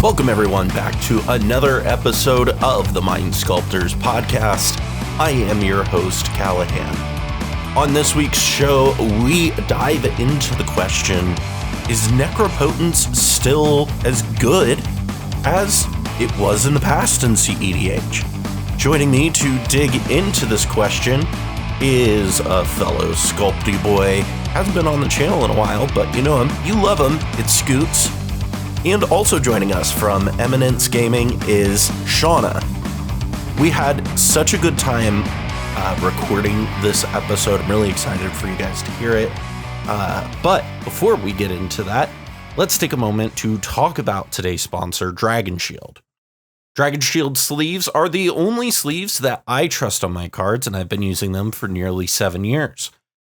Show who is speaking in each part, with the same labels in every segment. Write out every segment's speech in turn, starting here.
Speaker 1: Welcome everyone back to another episode of the Mind Sculptors podcast. I am your host, Callahan. On this week's show, we dive into the question, is Necropotence still as good as it was in the past in cEDH? Joining me to dig into this question is a fellow Sculpty boy. Hasn't been on the channel in a while, but you know him, you love him, it's Scoots. And also joining us from Eminence Gaming is Shauna. We had such a good time recording this episode. I'm really excited for you guys to hear it. But before we get into that, let's take a moment to talk about today's sponsor, Dragon Shield. Dragon Shield sleeves are the only sleeves that I trust on my cards, and I've been using them for nearly 7 years.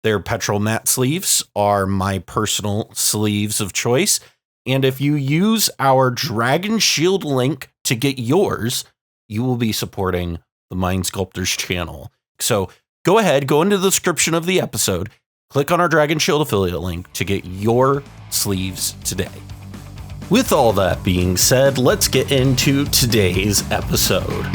Speaker 1: Their petrol matte sleeves are my personal sleeves of choice. And if you use our Dragon Shield link to get yours, you will be supporting the Mind Sculptors channel. So go ahead, go into the description of the episode, click on our Dragon Shield affiliate link to get your sleeves today. With all that being said, let's get into today's episode.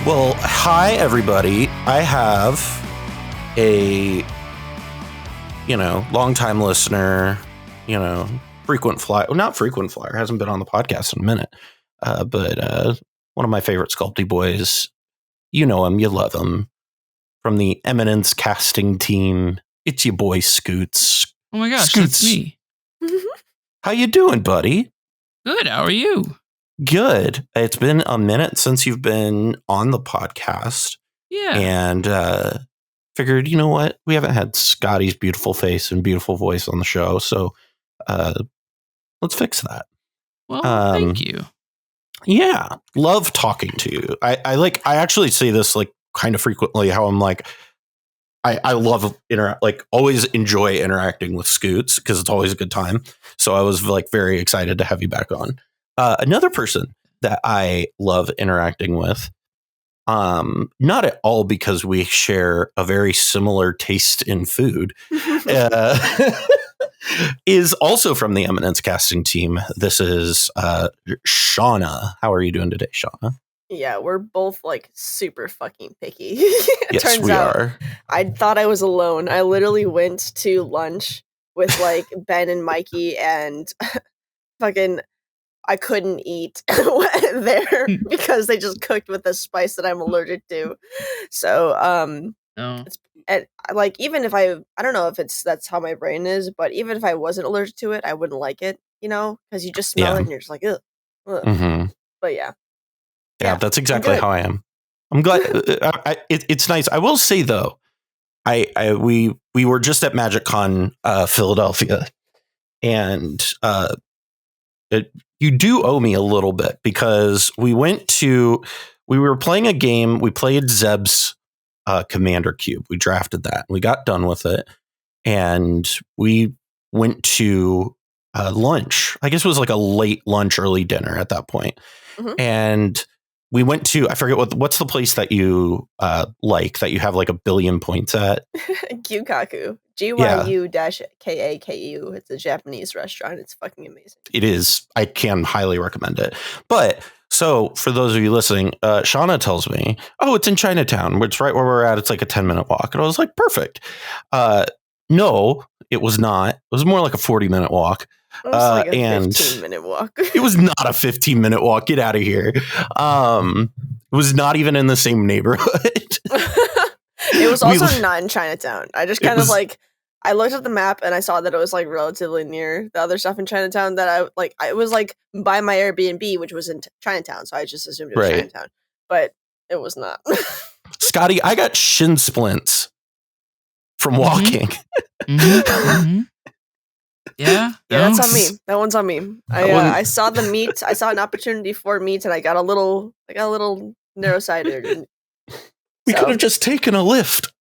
Speaker 1: Well, hi everybody. I have a, longtime listener, frequent flyer, well, not frequent flyer, hasn't been on the podcast in a minute, but one of my favorite Sculpty boys. You know him, you love him. From the Eminence casting team, it's your boy Scoots.
Speaker 2: Oh my gosh,
Speaker 1: Scoots.
Speaker 2: that's me.
Speaker 1: How you doing, buddy?
Speaker 2: Good, how are you?
Speaker 1: Good. It's been a minute since you've been on the podcast.
Speaker 2: Yeah.
Speaker 1: And figured, you know what? We haven't had Scotty's beautiful face and beautiful voice on the show, so let's fix that.
Speaker 2: Well, thank you.
Speaker 1: Yeah, love talking to you. I actually say this like kind of frequently. How I'm like, I love always enjoy interacting with Scoots because it's always a good time. So I was like very excited to have you back on. Another person that I love interacting with. Not at all because we share a very similar taste in food, is also from the Eminence casting team. This is Shauna. How are you doing today, Shauna?
Speaker 3: Yeah, we're both like super fucking picky.
Speaker 1: Yes,
Speaker 3: Turns
Speaker 1: we
Speaker 3: out,
Speaker 1: are.
Speaker 3: I thought I was alone. I literally went to lunch with like Ben and Mikey and fucking I couldn't eat there because they just cooked with a spice that I'm allergic to. So,
Speaker 2: No.
Speaker 3: like even if I don't know if that's how my brain is, but even if I wasn't allergic to it, I wouldn't like it, because you just smell it and you're just like, ugh.
Speaker 1: Mm-hmm.
Speaker 3: But yeah.
Speaker 1: Yeah, that's exactly how I am. I'm glad. It's nice. I will say though, we were just at MagicCon Philadelphia, and you do owe me a little bit because we were playing a game. We played Zeb's Commander Cube. We drafted that. We got done with it, and we went to lunch. I guess it was like a late lunch, early dinner at that point. Mm-hmm. And we went to, I forget what's the place that you like that you have like 1 billion points at?
Speaker 3: Gyukaku. GYU-KAKU. It's a Japanese restaurant. It's fucking amazing.
Speaker 1: It is. I can highly recommend it. But so for those of you listening, Shauna tells me, oh, it's in Chinatown, which is right where we're at. It's like a 10-minute walk. And I was like, perfect. No, it was not. It was more like a 40-minute walk.
Speaker 3: It was like a 15-minute walk.
Speaker 1: It was not a 15-minute walk. Get out of here. It was not even in the same neighborhood.
Speaker 3: It was also not in Chinatown. I just kind of I looked at the map and I saw that it was like relatively near the other stuff in Chinatown that it was like by my Airbnb, which was in Chinatown. So I just assumed it was Chinatown, but it was not.
Speaker 1: Scotty, I got shin splints from walking.
Speaker 2: Mm-hmm. Mm-hmm. Yeah,
Speaker 3: that's on me. That one's on me. I saw the meat. I saw an opportunity for meat, and I got a little narrow-sighted.
Speaker 1: We could have just taken a lift.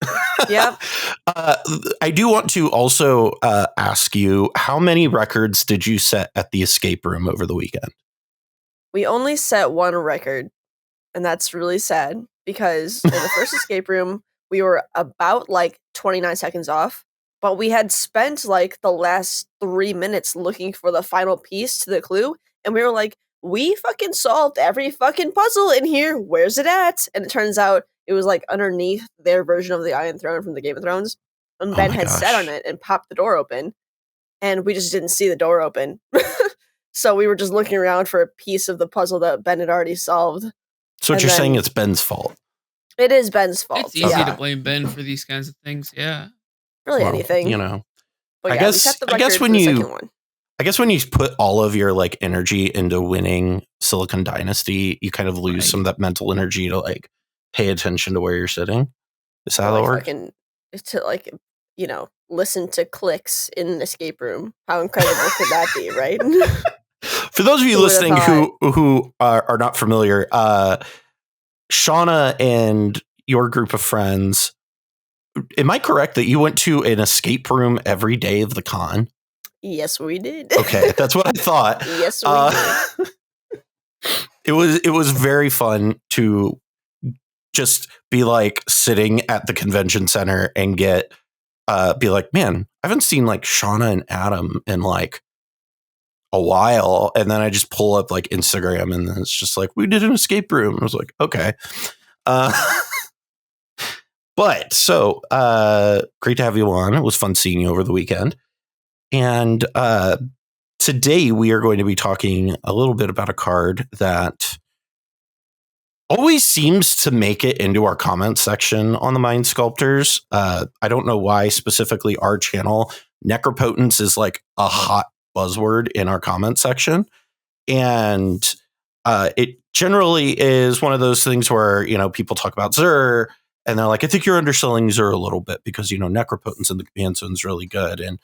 Speaker 3: Yep.
Speaker 1: I do want to also ask you, how many records did you set at the escape room over the weekend?
Speaker 3: We only set one record, and that's really sad because in the first escape room, we were about like 29 seconds off. but we had spent like the last 3 minutes looking for the final piece to the clue, and we were like, we fucking solved every fucking puzzle in here. Where's it at? And it turns out it was like underneath their version of the Iron Throne from the Game of Thrones. And Ben had sat on it and popped the door open, and we just didn't see the door open. So we were just looking around for a piece of the puzzle that Ben had already solved.
Speaker 1: So what you're saying it's Ben's fault?
Speaker 3: It is Ben's fault.
Speaker 2: It's easy to blame Ben for these kinds of things. Yeah.
Speaker 3: Really, anything.
Speaker 1: You know.
Speaker 3: But
Speaker 1: I guess when you put all of your like energy into winning Silicon Dynasty, you kind of lose some of that mental energy to like pay attention to where you're sitting. Is that how it works?
Speaker 3: To like, you know, listen to clicks in an escape room. How incredible could that be, right?
Speaker 1: For those of you listening who are not familiar, Shauna and your group of friends, am I correct that you went to an escape room every day of the con?
Speaker 3: Yes, we did.
Speaker 1: Okay, that's what I thought.
Speaker 3: Yes, we did.
Speaker 1: It was very fun to just be like sitting at the convention center and be like, man, I haven't seen like Shauna and Adam in like a while. And then I just pull up like Instagram and it's just like, we did an escape room. I was like, okay. But so great to have you on. It was fun seeing you over the weekend. And today we are going to be talking a little bit about a card that always seems to make it into our comment section on the Mind Sculptors. I don't know why specifically our channel. Necropotence is like a hot buzzword in our comment section. And it generally is one of those things where, you know, people talk about Xur and they're like, I think you're underselling Xur a little bit because, you know, Necropotence in the command zone is really good. And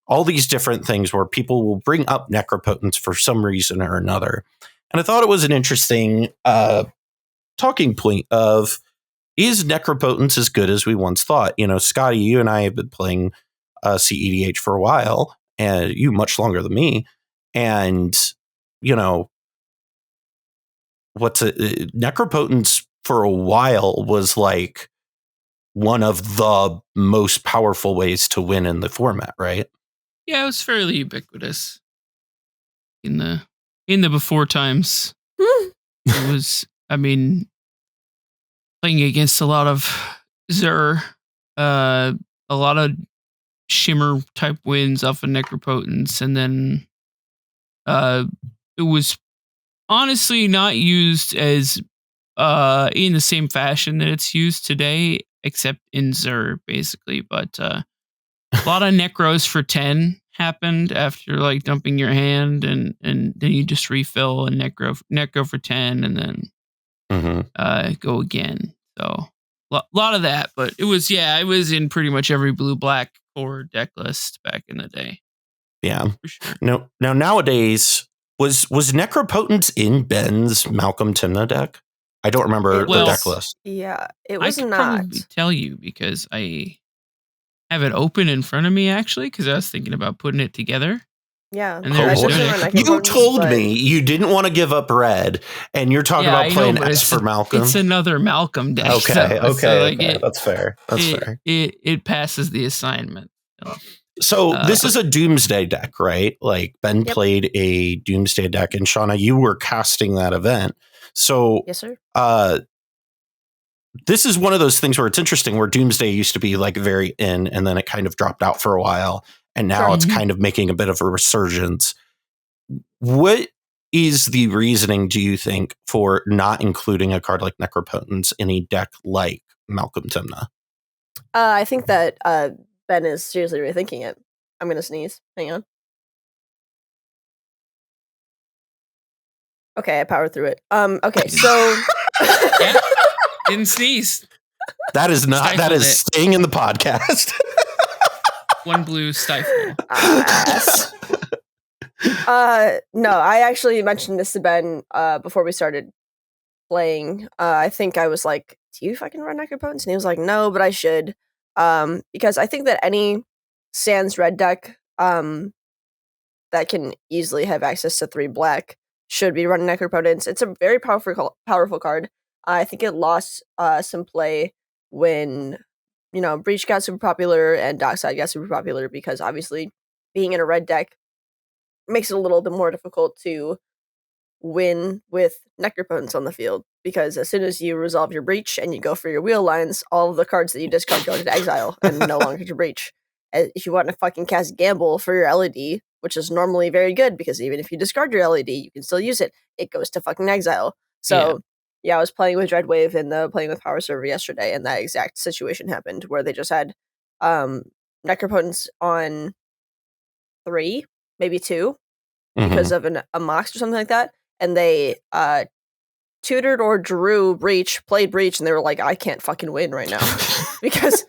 Speaker 1: all these different things where people will bring up Necropotence for some reason or another. And I thought it was an interesting talking point of, is Necropotence as good as we once thought? You know, Scotty, you and I have been playing cEDH for a while, and you much longer than me. And, you know, Necropotence for a while was like one of the most powerful ways to win in the format, right?
Speaker 2: Yeah, it was fairly ubiquitous in the before times. It was, I mean, playing against a lot of Xur, a lot of Shimmer type wins off of Necropotence, and then it was honestly not used as in the same fashion that it's used today, except in Xur, basically. But a lot of Necros for 10 happened after like dumping your hand, and then you just refill a Necro for 10, and then go again. So a lot of that, but it was in pretty much every blue-black core deck list back in the day.
Speaker 1: Yeah,
Speaker 2: for sure.
Speaker 1: No, now nowadays was Necropotence in Ben's Malcolm Timna deck? I don't remember the deck list.
Speaker 3: Yeah, it was
Speaker 2: I could
Speaker 3: not.
Speaker 2: probably tell you because I have it open in front of me actually, because I was thinking about putting it together.
Speaker 3: Yeah,
Speaker 2: and
Speaker 1: you told me you didn't want to give up red, and you're talking about playing S for Malcolm.
Speaker 2: It's another Malcolm deck.
Speaker 1: Okay,
Speaker 2: so
Speaker 1: that's fair. Fair.
Speaker 2: It passes the assignment.
Speaker 1: So this is a Doomsday deck, right? Like Ben played a Doomsday deck, and Shauna, you were casting that event. So
Speaker 3: yes, sir.
Speaker 1: This is one of those things where it's interesting, where Doomsday used to be like very in, and then it kind of dropped out for a while, and now it's kind of making a bit of a resurgence. What is the reasoning, do you think, for not including a card like Necropotence in a deck like Malcolm Timna?
Speaker 3: I think that Ben is seriously rethinking it. I'm going to sneeze. Hang on. Okay, I powered through it. Okay, so...
Speaker 2: Didn't sneeze.
Speaker 1: That is not. That is staying in the podcast.
Speaker 2: One blue stifle.
Speaker 3: No, I actually mentioned this to Ben before we started playing. I think I was like, "Do you fucking run Necropotence?" And he was like, "No, but I should." Because I think that any Sans red deck that can easily have access to 3 black should be running Necropotence. It's a very powerful card. I think it lost some play when Breach got super popular and Dockside got super popular because obviously being in a red deck makes it a little bit more difficult to win with Necropotence on the field, because as soon as you resolve your Breach and you go for your wheel lines, all of the cards that you discard go into exile and no longer to Breach. If you want to fucking cast Gamble for your LED, which is normally very good because even if you discard your LED, you can still use it, it goes to fucking exile. So yeah, I was playing with Dreadwave and playing with Power Server yesterday, and that exact situation happened where they just had Necropotence on 3, maybe 2, because of a Mox or something like that, and they tutored or drew Breach, played Breach, and they were like, I can't fucking win right now. Because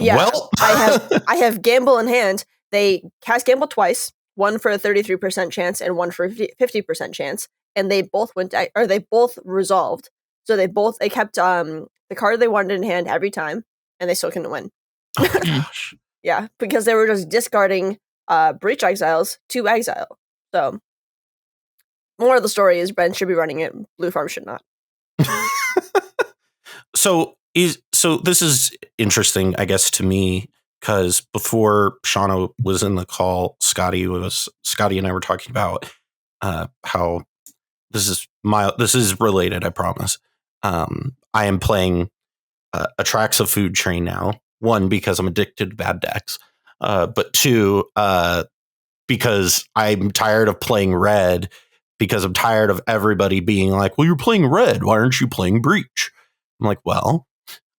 Speaker 3: I have Gamble in hand. They cast Gamble twice, one for a 33% chance and one for a 50% chance, and they both they both resolved. So they kept the card they wanted in hand every time, and they still couldn't win.
Speaker 1: Oh my gosh.
Speaker 3: Yeah, because they were just discarding Breach exiles to exile. So more of the story is Ben should be running it, Blue Farm should not.
Speaker 1: So this is interesting, I guess, to me, because before Shauna was in the call, Scotty and I were talking about how this is related, I promise. I am playing Atraxa Food Train now. 1, because I'm addicted to bad decks, but 2, because I'm tired of playing red, because I'm tired of everybody being like, well, you're playing red, why aren't you playing Breach? I'm like, well,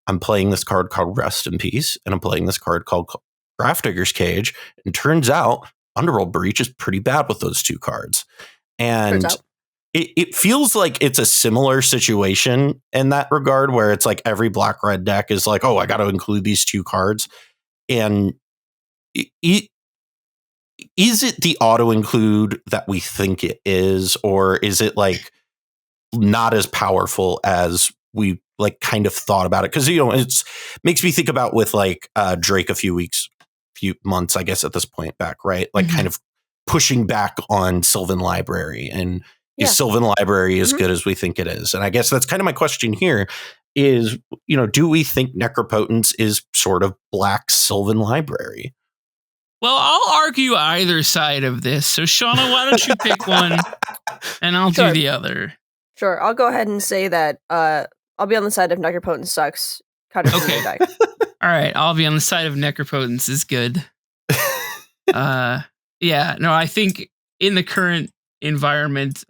Speaker 1: I'm playing this card called Rest in Peace, and I'm playing this card called Grafdigger's Cage, and turns out Underworld Breach is pretty bad with those 2 cards. And it feels like it's a similar situation in that regard, where it's like every black-red deck is like, oh, I got to include these 2 cards. And is it the auto-include that we think it is, or is it like not as powerful as we like kind of thought about it? Because it's makes me think about with like Drake a few months, I guess, at this point back, right? Like kind of pushing back on Sylvan Library, and is Sylvan Library as good as we think it is? And I guess that's kind of my question here is, do we think Necropotence is sort of black Sylvan Library?
Speaker 2: Well, I'll argue either side of this. So, Shauna, why don't you pick one and I'll do the other?
Speaker 3: Sure. I'll go ahead and say that I'll be on the side of Necropotence sucks. Kind of okay.
Speaker 2: All right. I'll be on the side of Necropotence is good. I think in the current environment,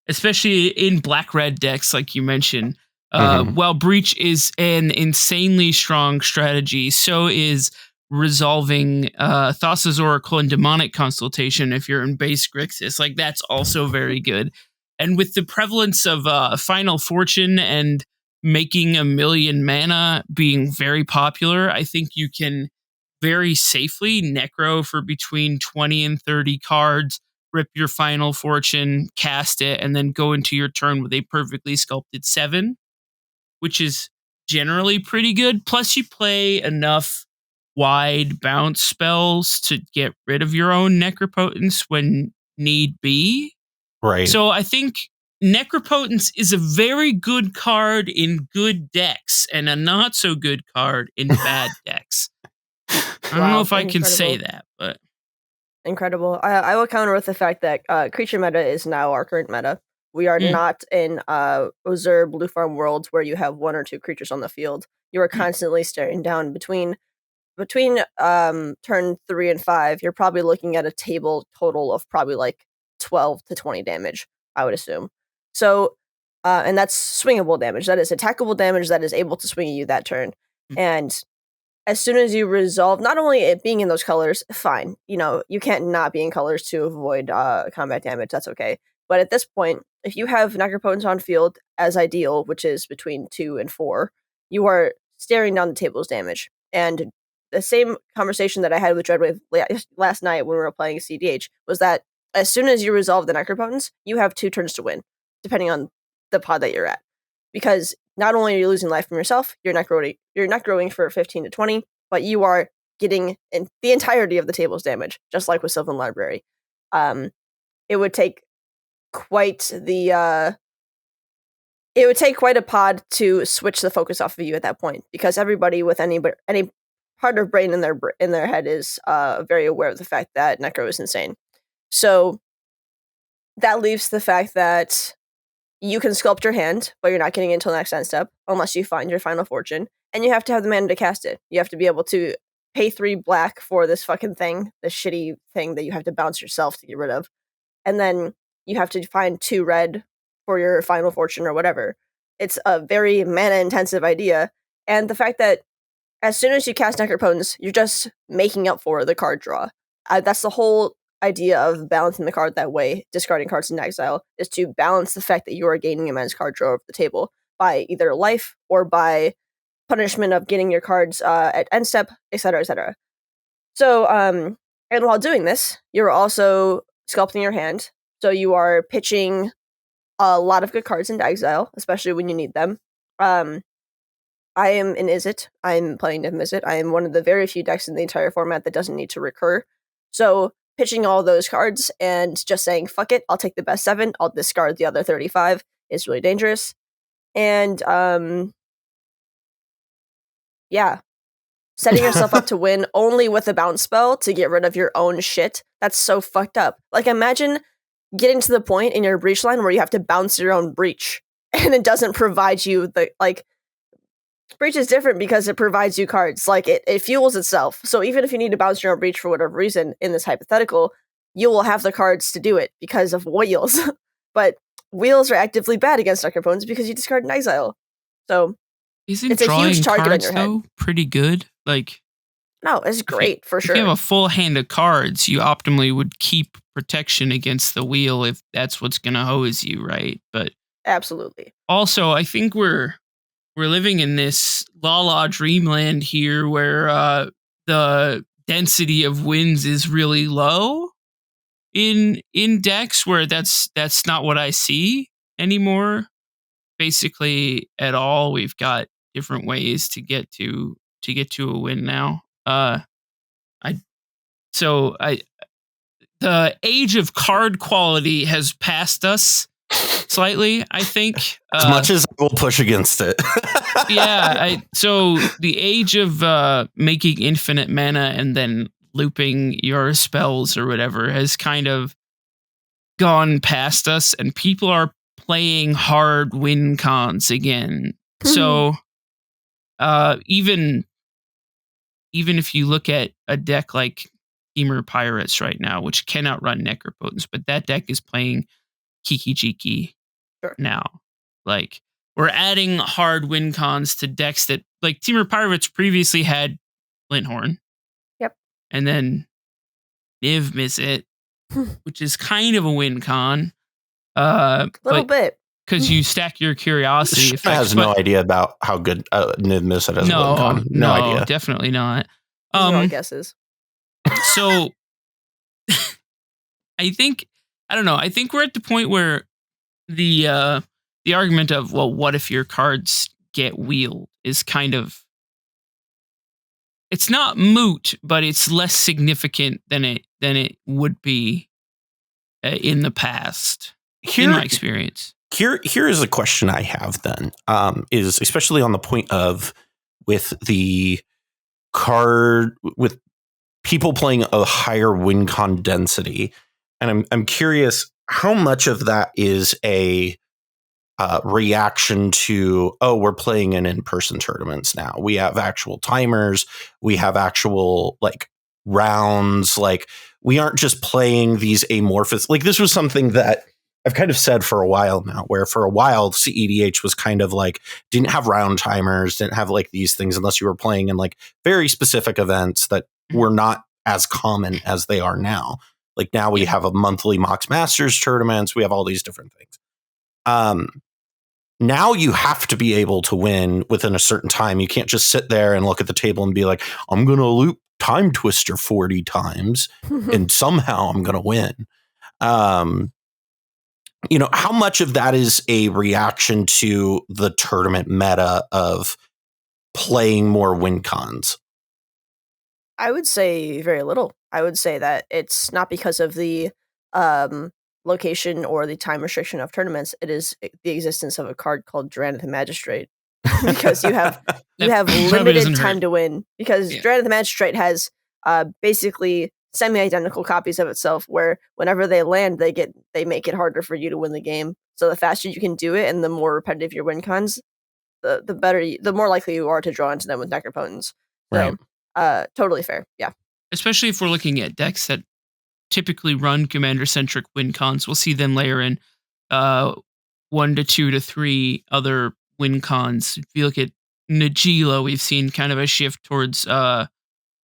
Speaker 2: especially in black-red decks, like you mentioned, while Breach is an insanely strong strategy, so is resolving Thassa's Oracle and Demonic Consultation if you're in base Grixis. Like, that's also very good. And with the prevalence of Final Fortune and making 1 million mana being very popular, I think you can very safely necro for between 20 and 30 cards, rip your Final Fortune, cast it, and then go into your turn with a perfectly sculpted 7, which is generally pretty good. Plus, you play enough wide bounce spells to get rid of your own Necropotence when need be.
Speaker 1: Right.
Speaker 2: So I think Necropotence is a very good card in good decks and a not so good card in bad decks. I don't know if I can say that, but
Speaker 3: incredible. I will counter with the fact that creature meta is now our current meta. We are not in Ozur Blue Farm worlds where you have 1 or 2 creatures on the field. You are constantly staring down between turn 3 and 5. You're probably looking at a table total of probably like 12 to 20 damage, I would assume. So, and that's swingable damage. That is attackable damage that is able to swing you that turn. And as soon as you resolve, not only it being in those colors, fine. You can't not be in colors to avoid combat damage. That's okay. But at this point, if you have Necropotence on field as ideal, which is between 2 and 4, you are staring down the table's damage. And the same conversation that I had with Dreadwave last night when we were playing cEDH was that as soon as you resolve the Necropotence, you have 2 turns to win, depending on the pod that you're at. Because not only are you losing life from yourself, you're necroing for 15 to 20, but you are getting in the entirety of the table's damage, just like with Sylvan Library. It would take quite the it would take quite a pod to switch the focus off of you at that point, because everybody with any part of brain in their head is very aware of the fact that Necro is insane. So that leaves the fact that you can sculpt your hand, but you're not getting into the next end step unless you find your final fortune, and you have to have the mana to cast it. You have to be able to pay 3 black for this fucking thing, this shitty thing that you have to bounce yourself to get rid of, and then you have to find 2 red for your final fortune or whatever. It's a very mana-intensive idea, and the fact that as soon as you cast Necropotence, you're just making up for the card draw. That's the whole idea of balancing the card that way, discarding cards in exile, is to balance the fact that you are gaining immense card draw over the table by either life or by punishment of getting your cards at end step, etc., etc. So, and while doing this, you're also sculpting your hand, so you are pitching a lot of good cards into exile, especially when you need them. I am in Izzet. I'm playing Niv Mizzet. I am one of the very few decks in the entire format that doesn't need to recur. So pitching all those cards and just saying, fuck it, I'll take the best 7, I'll discard the other 35 is really dangerous. And, yeah. Setting yourself up to win only with a bounce spell to get rid of your own shit, that's so fucked up. Like, imagine getting to the point in your breach line where you have to bounce your own breach, and it doesn't provide you the, like, breach is different because it provides you cards. Like, it fuels itself. So even if you need to bounce your own breach for whatever reason in this hypothetical, you will have the cards to do it because of wheels. But wheels are actively bad against Necropotence because you discard an exile. So
Speaker 2: it's a huge target on your head. Though, pretty good. Like,
Speaker 3: no, it's great for sure.
Speaker 2: If you have a full hand of cards, you optimally would keep protection against the wheel if that's what's going to hose you, right? But
Speaker 3: absolutely.
Speaker 2: Also, I think we're living in this la-la dreamland here where the density of wins is really low in decks where that's not what I see anymore. Basically, at all, we've got different ways to get to a win now. The age of card quality has passed us slightly, I think.
Speaker 1: As much as I will push against it.
Speaker 2: So the age of making infinite mana and then looping your spells or whatever has kind of gone past us, and people are playing hard win cons again. So even if you look at a deck like Temur Pirates right now, which cannot run Necropotence, but that deck is playing Kiki Jiki now. Like, we're adding hard win cons to decks that, like, Temur Pirates previously had Linthorn.
Speaker 3: Yep.
Speaker 2: And then Niv Mizzet, which is kind of a win con.
Speaker 3: A little bit.
Speaker 2: Because you stack your curiosity effects.
Speaker 1: Has no idea about how good Niv Mizzet is. No idea.
Speaker 2: Definitely not.
Speaker 3: No guesses.
Speaker 2: So I think we're at the point where the argument of, well, what if your cards get wheeled is kind of, it's not moot, but it's less significant than it would be in the past, in my experience.
Speaker 1: Here is a question I have then, is especially on the point of with the card, with people playing a higher win con density. And I'm curious how much of that is a reaction to, we're playing in in-person tournaments now. We have actual timers. We have actual like rounds. Like, we aren't just playing these amorphous. Like, this was something that I've kind of said for a while now, where for a while cEDH was kind of like, didn't have round timers, didn't have like these things unless you were playing in like very specific events that were not as common as they are now. Like, now we have a monthly Mox Masters tournaments. We have all these different things. Now you have to be able to win within a certain time. You can't just sit there and look at the table and be like, I'm going to loop Time Twister 40 times and somehow I'm going to win. How much of that is a reaction to the tournament meta of playing more win cons?
Speaker 3: I would say very little. I would say that it's not because of the location or the time restriction of tournaments, it is the existence of a card called Durand the Magistrate. Because you have limited time to win. Because Durand the Magistrate has basically semi-identical copies of itself, where whenever they land, they make it harder for you to win the game. So the faster you can do it, and the more repetitive your win cons, the better, the more likely you are to draw into them with Necropotence. So,
Speaker 1: Right.
Speaker 3: Totally fair. Yeah.
Speaker 2: Especially if we're looking at decks that typically run commander-centric win cons, we'll see them layer in 1 to 2 to 3 other win cons. If you look at Najeela, we've seen kind of a shift towards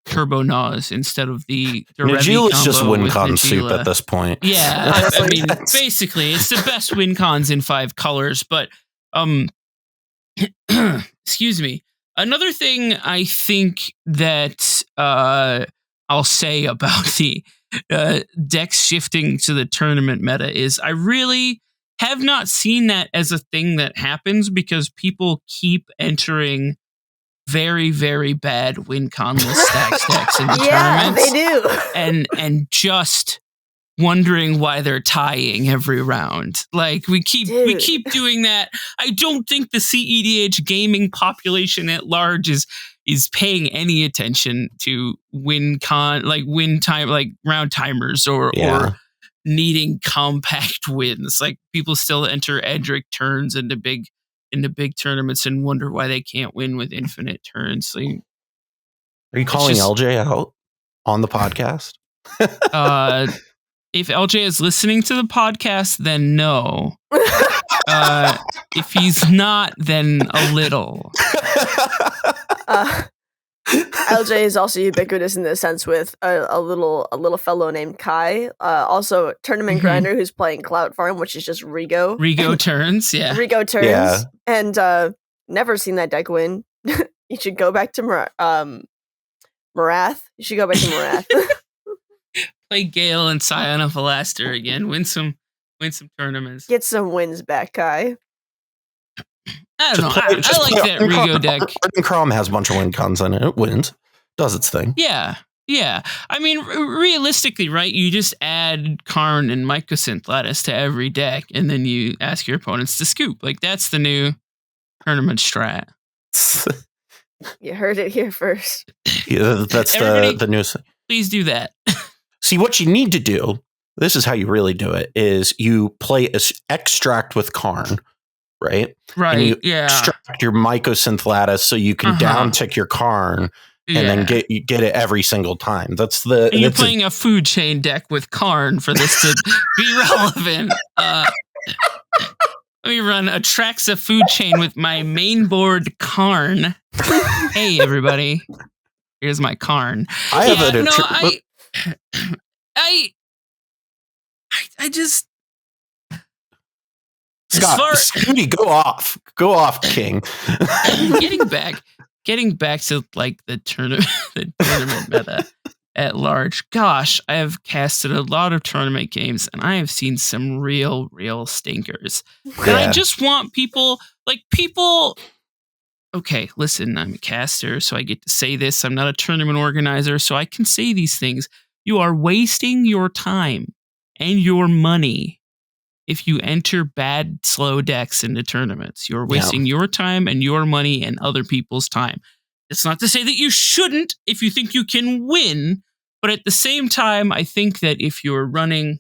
Speaker 2: Turbo Nas instead of the
Speaker 1: Najeela's just win con soup at this point.
Speaker 2: Yeah, I mean, basically, it's the best win cons in 5 colors. But excuse me. Another thing I think that I'll say about the decks shifting to the tournament meta is I really have not seen that as a thing that happens, because people keep entering very, very bad win conless stax decks in the tournaments.
Speaker 3: They do.
Speaker 2: And just wondering why they're tying every round. Like we keep doing that. I don't think the cEDH gaming population at large is paying any attention to win time, like round timers or needing compact wins. Like people still enter Edric turns into big tournaments and wonder why they can't win with infinite turns. Like,
Speaker 1: are you calling LJ out on the podcast?
Speaker 2: If LJ is listening to the podcast, then no. If he's not, then a little.
Speaker 3: LJ is also ubiquitous in this sense with a little fellow named Kai, also tournament grinder who's playing Cloud Farm, which is just Rigo.
Speaker 2: Rigo turns, yeah.
Speaker 3: Rigo turns, yeah. And never seen that deck win. You should go back to Marath. You should go back to Marath.
Speaker 2: Play Gale and Scion of Alaster again. Win some tournaments.
Speaker 3: Get some wins back, Kai.
Speaker 2: I don't know. I like that Rigo deck.
Speaker 1: Crom has a bunch of win cons in it. It wins. Does its thing.
Speaker 2: Yeah. I mean, realistically, right? You just add Karn and Mycosynth Lattice to every deck, and then you ask your opponents to scoop. Like, that's the new tournament strat.
Speaker 3: You heard it here first.
Speaker 1: Yeah, that's the news.
Speaker 2: Please do that.
Speaker 1: See, what you need to do, this is how you really do it, is you play Extract with Karn. Right. And you extract your Mycosynth Lattice so you can down tick your Karn and then get it every single time. That's the.
Speaker 2: And you're playing a food chain deck with Karn for this to be relevant. Let me run Atraxa food chain with my main board Karn. Hey everybody, here's my Karn. I just.
Speaker 1: Scott, Scooty, go off, King.
Speaker 2: getting back to like the tournament meta at large. Gosh, I have casted a lot of tournament games, and I have seen some real stinkers. Yeah. And I just want people. Okay, listen, I'm a caster, so I get to say this. I'm not a tournament organizer, so I can say these things. You are wasting your time and your money. If you enter bad, slow decks into tournaments, you're wasting your time and your money and other people's time. It's not to say that you shouldn't if you think you can win, but at the same time, I think that if you're running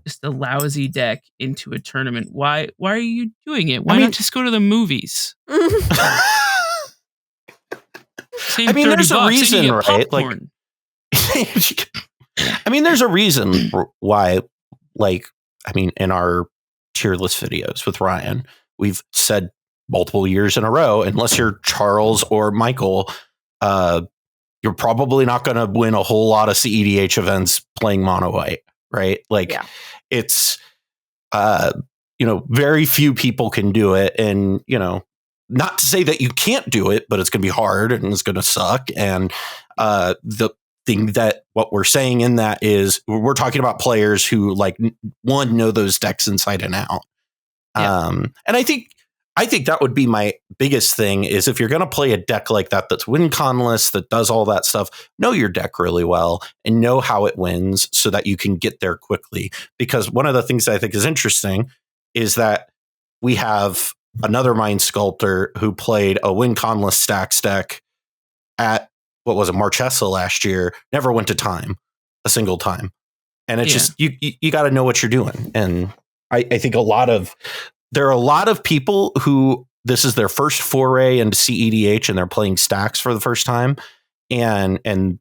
Speaker 2: just a lousy deck into a tournament, why are you doing it? Why not just go to the movies?
Speaker 1: There's a reason, right? Like, there's a reason why, in our tier list videos with Ryan, we've said multiple years in a row, unless you're Charles or Michael, you're probably not going to win a whole lot of cEDH events playing mono white, right? It's, very few people can do it. And, not to say that you can't do it, but it's going to be hard and it's going to suck. And the thing that what we're saying in that is we're talking about players who know those decks inside and out. And I think I think that would be my biggest thing is if you're going to play a deck like that, that's win conless, that does all that stuff, know your deck really well and know how it wins so that you can get there quickly. Because one of the things that I think is interesting is that we have another Mind Sculptor who played a win conless stax deck at, what was it, Marchesa last year, never went to time a single time. And it's just, you got to know what you're doing. And I think there are a lot of people who this is their first foray into cEDH and they're playing stax for the first time. And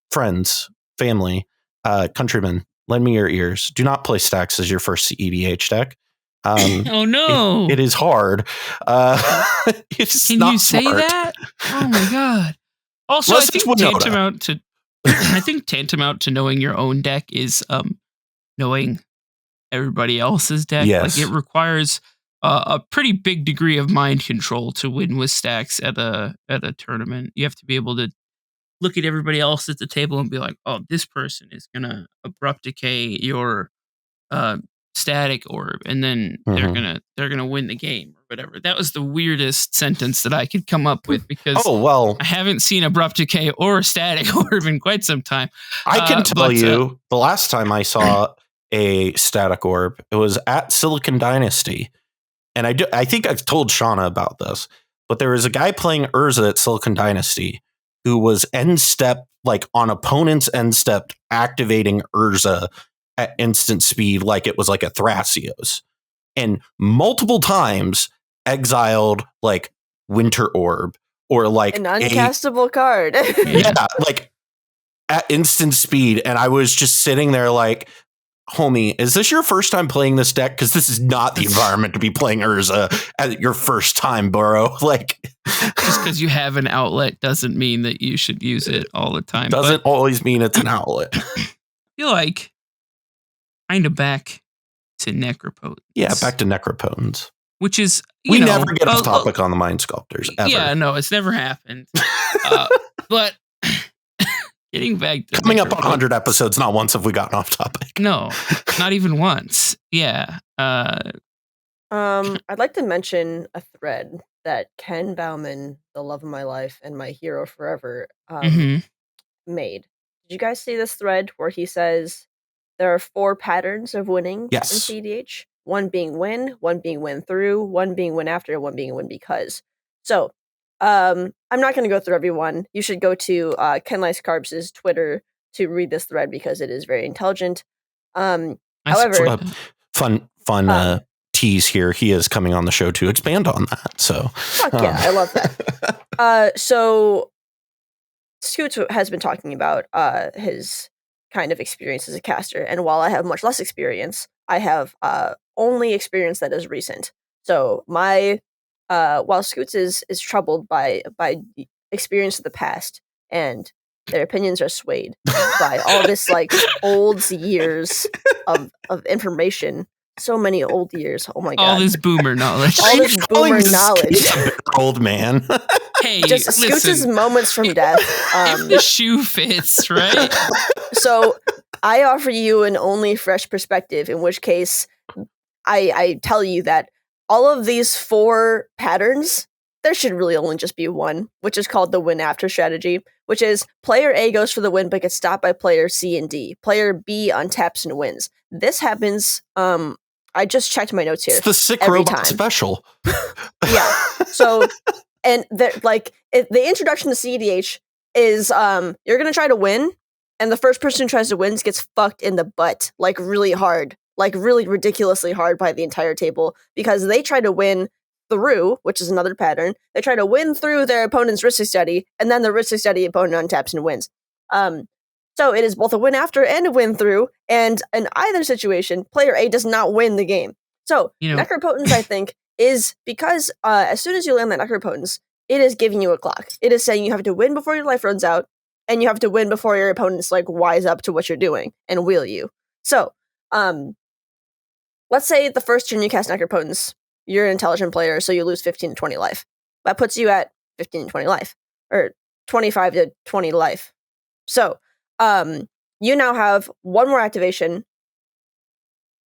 Speaker 1: friends, family, countrymen, lend me your ears. Do not play stax as your first cEDH deck.
Speaker 2: Oh no!
Speaker 1: It is hard. It's
Speaker 2: Can
Speaker 1: not
Speaker 2: you say
Speaker 1: smart.
Speaker 2: that? Oh my god! Also,
Speaker 1: Unless
Speaker 2: I think
Speaker 1: it's
Speaker 2: tantamount to knowing your own deck is knowing everybody else's deck.
Speaker 1: Yes.
Speaker 2: Like it requires a pretty big degree of mind control to win with stacks at a tournament. You have to be able to look at everybody else at the table and be like, oh, this person is gonna abrupt decay your static orb, and then they're gonna win the game or whatever. That was the weirdest sentence that I could come up with because I haven't seen abrupt decay or static orb in quite some time.
Speaker 1: I can tell you the last time I saw a static orb, it was at Silicon Dynasty, and I think I've told Shauna about this, but there was a guy playing Urza at Silicon Dynasty who was end step, like on opponent's end step, activating Urza at instant speed like it was like a Thrasios, and multiple times exiled like Winter Orb or like
Speaker 3: an uncastable card.
Speaker 1: Yeah, like at instant speed. And I was just sitting there like, homie, is this your first time playing this deck? Because this is not the environment to be playing Urza at your first time, bro. Like,
Speaker 2: just because you have an outlet doesn't mean that you should use it all the time.
Speaker 1: Doesn't always mean it's an outlet.
Speaker 2: I feel like kind of back to Necropotence.
Speaker 1: Yeah, back to Necropotence.
Speaker 2: Which is,
Speaker 1: we never get off topic on the Mind Sculptors, ever.
Speaker 2: Yeah, no, it's never happened. But getting back to
Speaker 1: coming up on 100 episodes, not once have we gotten off topic.
Speaker 2: No, not even once. Yeah.
Speaker 3: I'd like to mention a thread that Ken Bauman, the love of my life and my hero forever, made. Did you guys see this thread where he says there are 4 patterns of winning in cEDH? One being win, one being win through, one being win after, one being win because. So, I'm not going to go through every one. You should go to Ken Lice Carbs' Twitter to read this thread because it is very intelligent. However,
Speaker 1: fun tease here. He is coming on the show to expand on that. So,
Speaker 3: fuck yeah, I love that. So, Scoots has been talking about his kind of experience as a caster, and while I have much less experience, I have only experience that is recent. So my while Scoots is troubled by experience of the past, and their opinions are swayed by all this like old years of information. So many old years. Oh my god!
Speaker 2: All this boomer knowledge.
Speaker 3: All this boomer knowledge.
Speaker 1: Old man.
Speaker 2: Hey,
Speaker 3: just Scoots' moments from death.
Speaker 2: If the shoe fits, right?
Speaker 3: So I offer you an only fresh perspective, in which case I tell you that all of these 4 patterns, there should really only just be one, which is called the win after strategy, which is player A goes for the win but gets stopped by player C and D. Player B untaps and wins. This happens, I just checked my notes here.
Speaker 1: It's the Sickrobot special.
Speaker 3: Yeah. So, and the introduction to cEDH is you're going to try to win, and the first person who tries to win gets fucked in the butt, like really hard, like really ridiculously hard by the entire table, because they try to win through, which is another pattern. They try to win through their opponent's risk study, and then the risk study opponent untaps and wins. So it is both a win after and a win through, and in either situation, player A does not win the game. So Necropotence, I think, is because as soon as you land that Necropotence, it is giving you a clock. It is saying you have to win before your life runs out, and you have to win before your opponents like wise up to what you're doing and wheel you. So, let's say the first turn you cast Necropotence, you're an intelligent player, so you lose 15 to 20 life. That puts you at 15 to 20 life, or 25 to 20 life. So, you now have one more activation,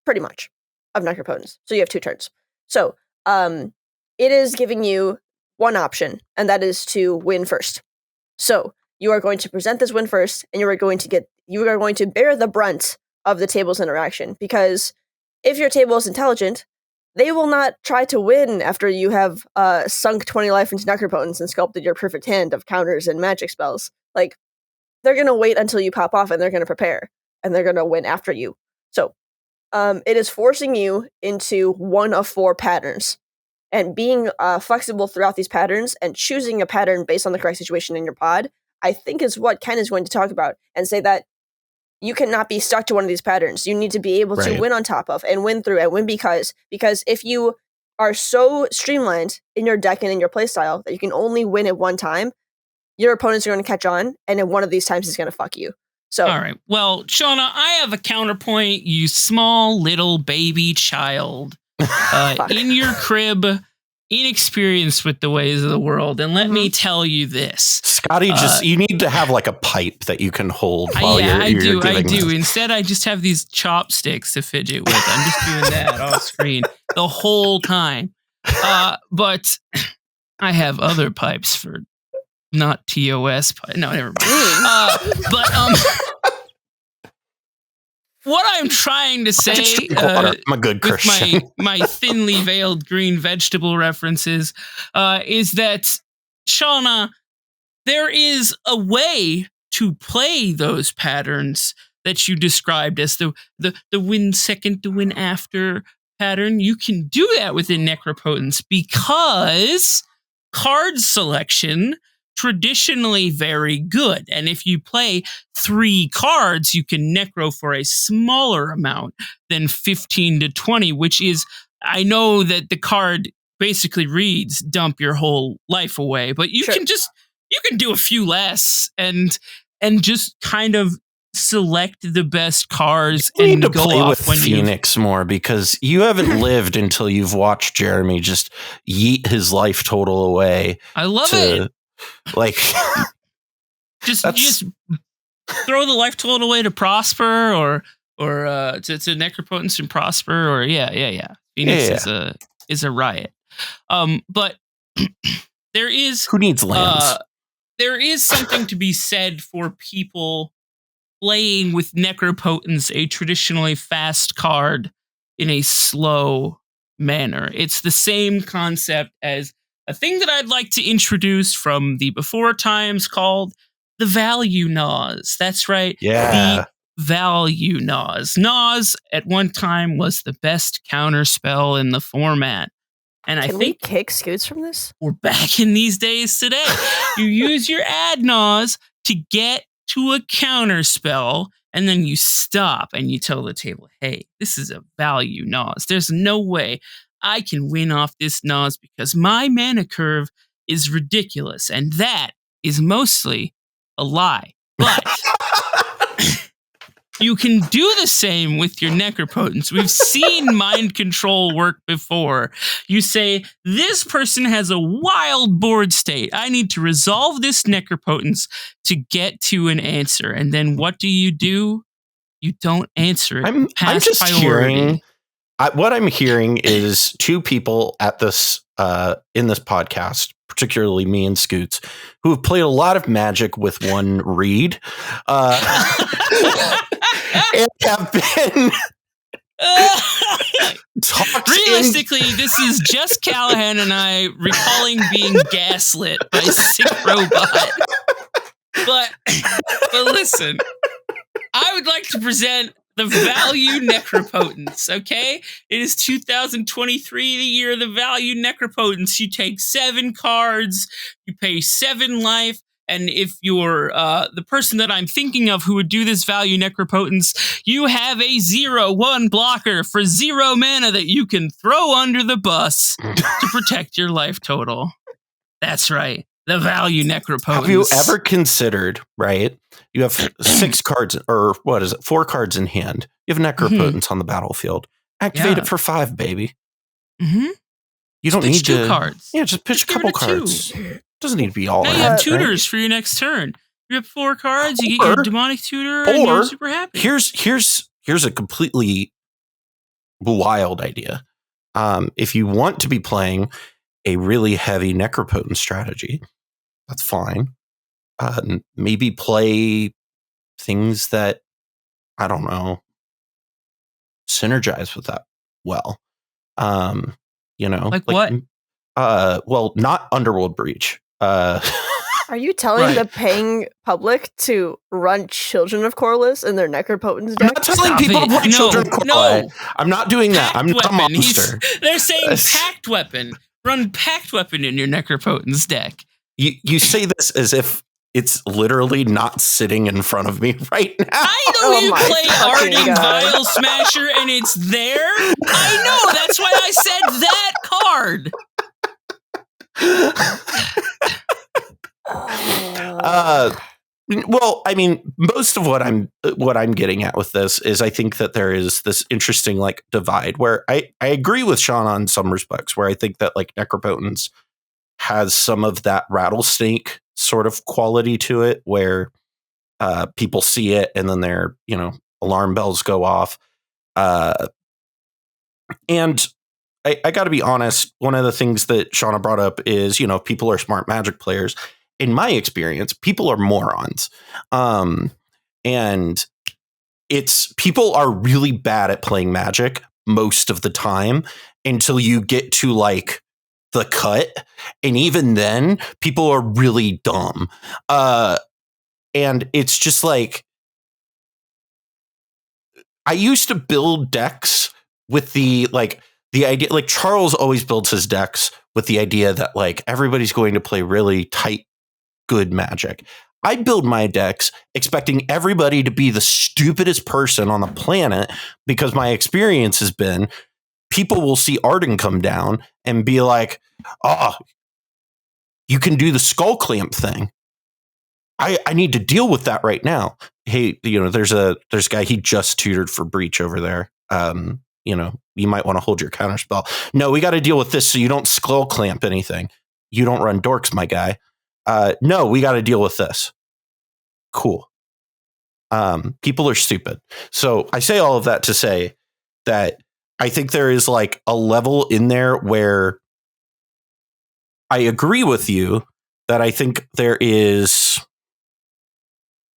Speaker 3: pretty much, of Necropotence. So you have 2 turns. So, it is giving you one option, and that is to win first. So you are going to present this win first, and you are going to bear the brunt of the table's interaction, because if your table is intelligent, they will not try to win after you have sunk 20 life into Necropotence and sculpted your perfect hand of counters and magic spells. Like, they're going to wait until you pop off, and they're going to prepare, and they're going to win after you. So it is forcing you into one of 4 patterns, and being flexible throughout these patterns and choosing a pattern based on the correct situation in your pod, I think is what Ken is going to talk about, and say that you cannot be stuck to one of these patterns. You need to be able to win on top of and win through and win because if you are so streamlined in your deck and in your playstyle that you can only win at one time, your opponents are going to catch on, and in one of these times is going to fuck you. So,
Speaker 2: all right. Well, Shauna, I have a counterpoint. You small little baby child in your crib, inexperienced with the ways of the world. And let me tell you this.
Speaker 1: Scotty, you need to have like a pipe that you can hold while
Speaker 2: I do.
Speaker 1: This.
Speaker 2: Instead, I just have these chopsticks to fidget with. I'm just doing that off screen the whole time. But I have other pipes for not TOS. No, never mind. What I'm trying to say,
Speaker 1: I'm a good Christian.
Speaker 2: With my thinly veiled green vegetable references, is that, Shauna, there is a way to play those patterns that you described as the win second to win after pattern. You can do that within Necropotence because card selection traditionally very good. And if you play 3 cards, you can necro for a smaller amount than 15 to 20, which is, I know that the card basically reads dump your whole life away, but you can do a few less and just kind of select the best cards and
Speaker 1: to
Speaker 2: go
Speaker 1: play
Speaker 2: off
Speaker 1: with
Speaker 2: when
Speaker 1: Fenix more, because you haven't lived until you've watched Jeremy just yeet his life total away.
Speaker 2: I love it.
Speaker 1: Like,
Speaker 2: just throw the life total away to Prosper or to Necropotence and Prosper, or Phoenix is a riot. But there is
Speaker 1: who needs lands?
Speaker 2: There is something to be said for people playing with Necropotence, a traditionally fast card, in a slow manner. It's the same concept as a thing that I'd like to introduce from the before times called the value Nas. That's right.
Speaker 1: Yeah.
Speaker 2: The value Nas. Nas at one time was the best counter spell in the format. And
Speaker 3: Can we kick Scoots from this?
Speaker 2: We're back in these days today. You use your ad Nas to get to a counter spell, and then you stop and you tell the table, hey, this is a value Nas. There's no way I can win off this Nas because my mana curve is ridiculous, and that is mostly a lie. But you can do the same with your Necropotence. We've seen mind control work before. You say, this person has a wild board state. I need to resolve this Necropotence to get to an answer. And then what do? You don't answer it.
Speaker 1: I'm just
Speaker 2: priority.
Speaker 1: What I'm hearing is 2 people at this in this podcast, particularly me and Scoots, who have played a lot of Magic with one read, and have been talked.
Speaker 2: Realistically, this is just Callahan and I recalling being gaslit by Sickrobot. But listen, I would like to present the value Necropotence, okay? It is 2023, the year of the value Necropotence. You take 7 cards, you pay 7 life, and if you're the person that I'm thinking of who would do this value Necropotence, you have a 0/1 blocker for 0 mana that you can throw under the bus to protect your life total. That's right. The value Necropotence.
Speaker 1: Have you ever considered, right? You have 6 cards, or what is it, 4 cards in hand. You have Necropotence on the battlefield. Activate it for 5, baby.
Speaker 2: Mm-hmm.
Speaker 1: You don't need
Speaker 2: 2 cards.
Speaker 1: Yeah, just pitch a couple cards. Doesn't need to be all
Speaker 2: now
Speaker 1: in.
Speaker 2: you have tutors for your next turn. You have 4 cards, you get your demonic tutor, and you're super happy.
Speaker 1: Here's a completely wild idea. If you want to be playing a really heavy Necropotence strategy, that's fine. Maybe play things that, I don't know, synergize with that well.
Speaker 2: Like what?
Speaker 1: Well, not Underworld Breach.
Speaker 3: Are you telling the paying public to run Children of Corliss in their Necropotence deck?
Speaker 1: I'm not telling people to play Children of Corliss.
Speaker 2: No.
Speaker 1: I'm not doing that. I'm not a monster.
Speaker 2: They're saying Pact Weapon. Run Pact Weapon in your Necropotence deck.
Speaker 1: You say this as if it's literally not sitting in front of me right now.
Speaker 2: I know you play Arding Vial Smasher and it's there. I know. That's why I said that card.
Speaker 1: Well, I mean, most of what I'm getting at with this is I think that there is this interesting like divide where I agree with Sean on some respects, where I think that like Necropotence has some of that rattlesnake sort of quality to it, where people see it and then their alarm bells go off. And I got to be honest, one of the things that Shauna brought up is, people are smart Magic players. In my experience, people are morons. And people are really bad at playing Magic most of the time until you get to like the cut. And even then, people are really dumb. And it's just like, I used to build decks with the idea, like Charles always builds his decks with the idea that like everybody's going to play really tight, good Magic. I build my decks expecting everybody to be the stupidest person on the planet, because my experience has been people will see Arden come down and be like, oh, you can do the skull clamp thing. I need to deal with that right now. Hey, there's a guy, he just tutored for Breach over there. You might want to hold your counterspell. No, we got to deal with this so you don't skull clamp anything. You don't run dorks, my guy. No, we got to deal with this. Cool. People are stupid. So I say all of that to say that I think there is like a level in there where I agree with you that I think there is,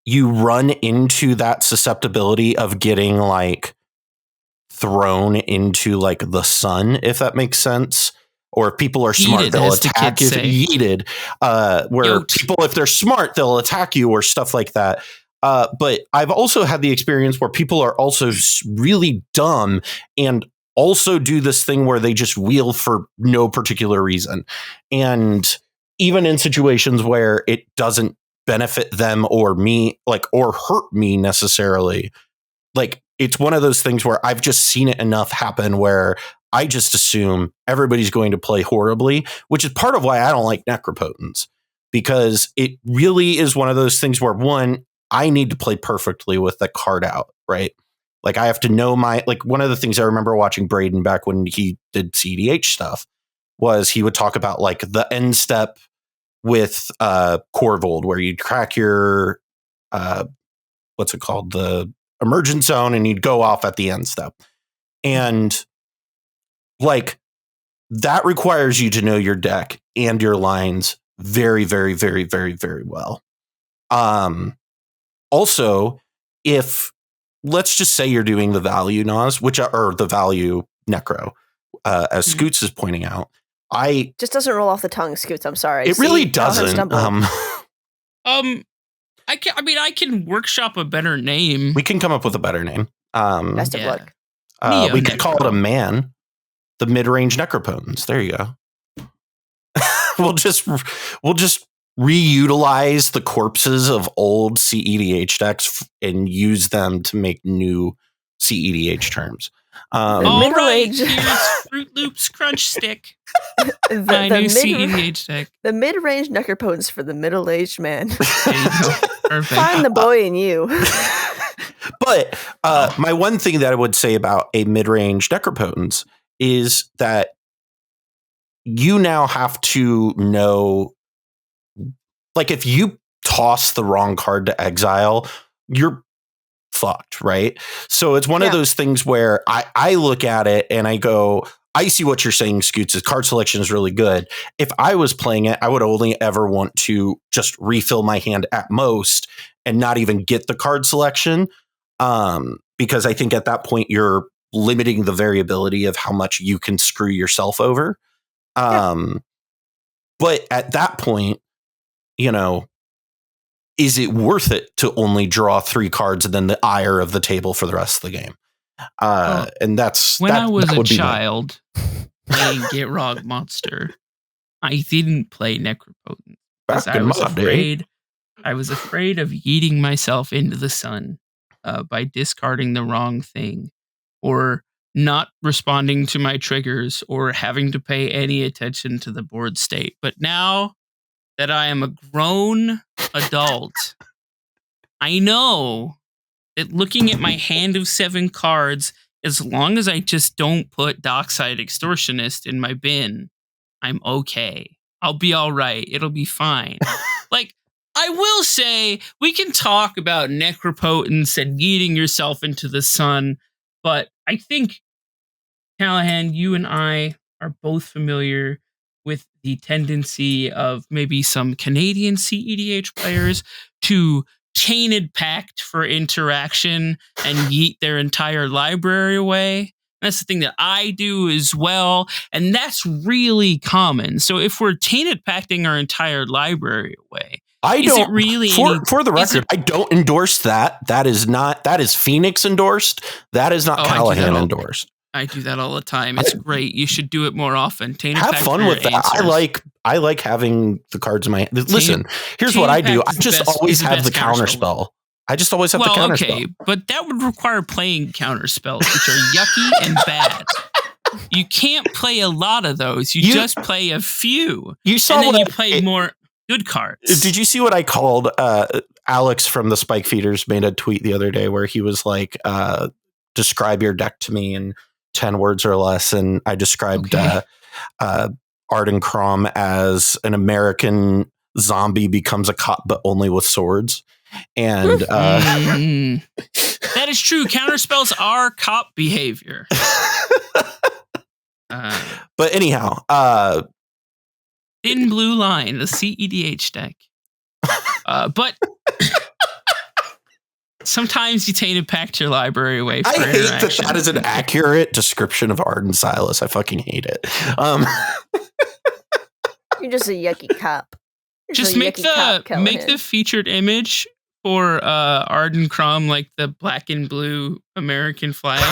Speaker 1: you run into that susceptibility of getting like thrown into like the sun, if that makes sense. Or if people are smart,
Speaker 2: Yeeted,
Speaker 1: they'll attack you. Yeeted. Where people, if they're smart, they'll attack you or stuff like that. But I've also had the experience where people are also really dumb and also do this thing where they just wheel for no particular reason. And even in situations where it doesn't benefit them or me, like, or hurt me necessarily, like, it's one of those things where I've just seen it enough happen where I just assume everybody's going to play horribly, which is part of why I don't like Necropotence, because it really is one of those things where, one, I need to play perfectly with the card out, right? Like, I have to know one of the things I remember watching Braden back when he did cEDH stuff was he would talk about like the end step with Corvold, where you'd crack your, what's it called? The emergent zone, and you'd go off at the end step. And like, that requires you to know your deck and your lines very, very, very, very, very well. Also, if let's just say you're doing the value Nas, or the value Necro, as Scoots is pointing out,
Speaker 3: just doesn't roll off the tongue, Scoots. I'm sorry.
Speaker 1: It really doesn't.
Speaker 2: I can workshop a better name.
Speaker 1: We can come up with a better name.
Speaker 3: Best of luck.
Speaker 1: We could call it a man. The mid-range Necropotence. There you go. We'll just reutilize the corpses of old cEDH decks and use them to make new cEDH terms.
Speaker 2: All right, here's Fruit Loops Crunch Stick. My new cEDH deck.
Speaker 3: The mid-range Necropotence for the middle-aged man.
Speaker 2: There you go. Perfect.
Speaker 3: Find the boy in you.
Speaker 1: But my one thing that I would say about a mid-range Necropotence is that you now have to know, like, if you toss the wrong card to exile, you're fucked, right? So it's one of those things where I look at it and I go, I see what you're saying, Scoots. Is card selection is really good. If I was playing it, I would only ever want to just refill my hand at most and not even get the card selection. Because I think at that point you're limiting the variability of how much you can screw yourself over. But at that point, is it worth it to only draw 3 cards and then the ire of the table for the rest of the game? And that's
Speaker 2: when I was a child playing Get Rog Monster, I didn't play Necropotence because I was afraid. I was afraid of yeeting myself into the sun by discarding the wrong thing, or not responding to my triggers, or having to pay any attention to the board state. But now that I am a grown adult, I know that looking at my hand of 7 cards, as long as I just don't put Dockside Extortionist in my bin, I'm okay. I'll be all right. It'll be fine. Like, I will say, we can talk about Necropotence and yeeting yourself into the sun, but I think, Callahan, you and I are both familiar with the tendency of maybe some Canadian cEDH players to Tainted Pact for interaction and yeet their entire library away. That's the thing that I do as well, and that's really common. So if we're Tainted Pacting our entire library away, for the record, I don't endorse that. That is Fenix endorsed. That is not Callahan endorsed. I do that all the time. It's great. You should do it more often.
Speaker 1: Have fun with that. I like having the cards in my hand. Listen, here's what I do. I just always have the counterspell. I just always have the counterspell. Okay,
Speaker 2: but that would require playing counterspells, which are yucky and bad. You can't play a lot of those. You just play a few. You saw and then you play more good cards.
Speaker 1: Did you see what I called? Alex from the Spike Feeders made a tweet the other day where he was like, describe your deck to me in 10 words or less. And I described Arden Crom as an American zombie becomes a cop, but only with swords. And
Speaker 2: that is true. Counterspells are cop behavior.
Speaker 1: But anyhow,
Speaker 2: Thin Blue Line, the cEDH deck. But sometimes you Tainted Pact your library away for
Speaker 1: I hate that is an accurate description of Arden Silas. I fucking hate it.
Speaker 3: You're just a yucky cop.
Speaker 2: Just make the featured image for Arden Crom like the black and blue American flag.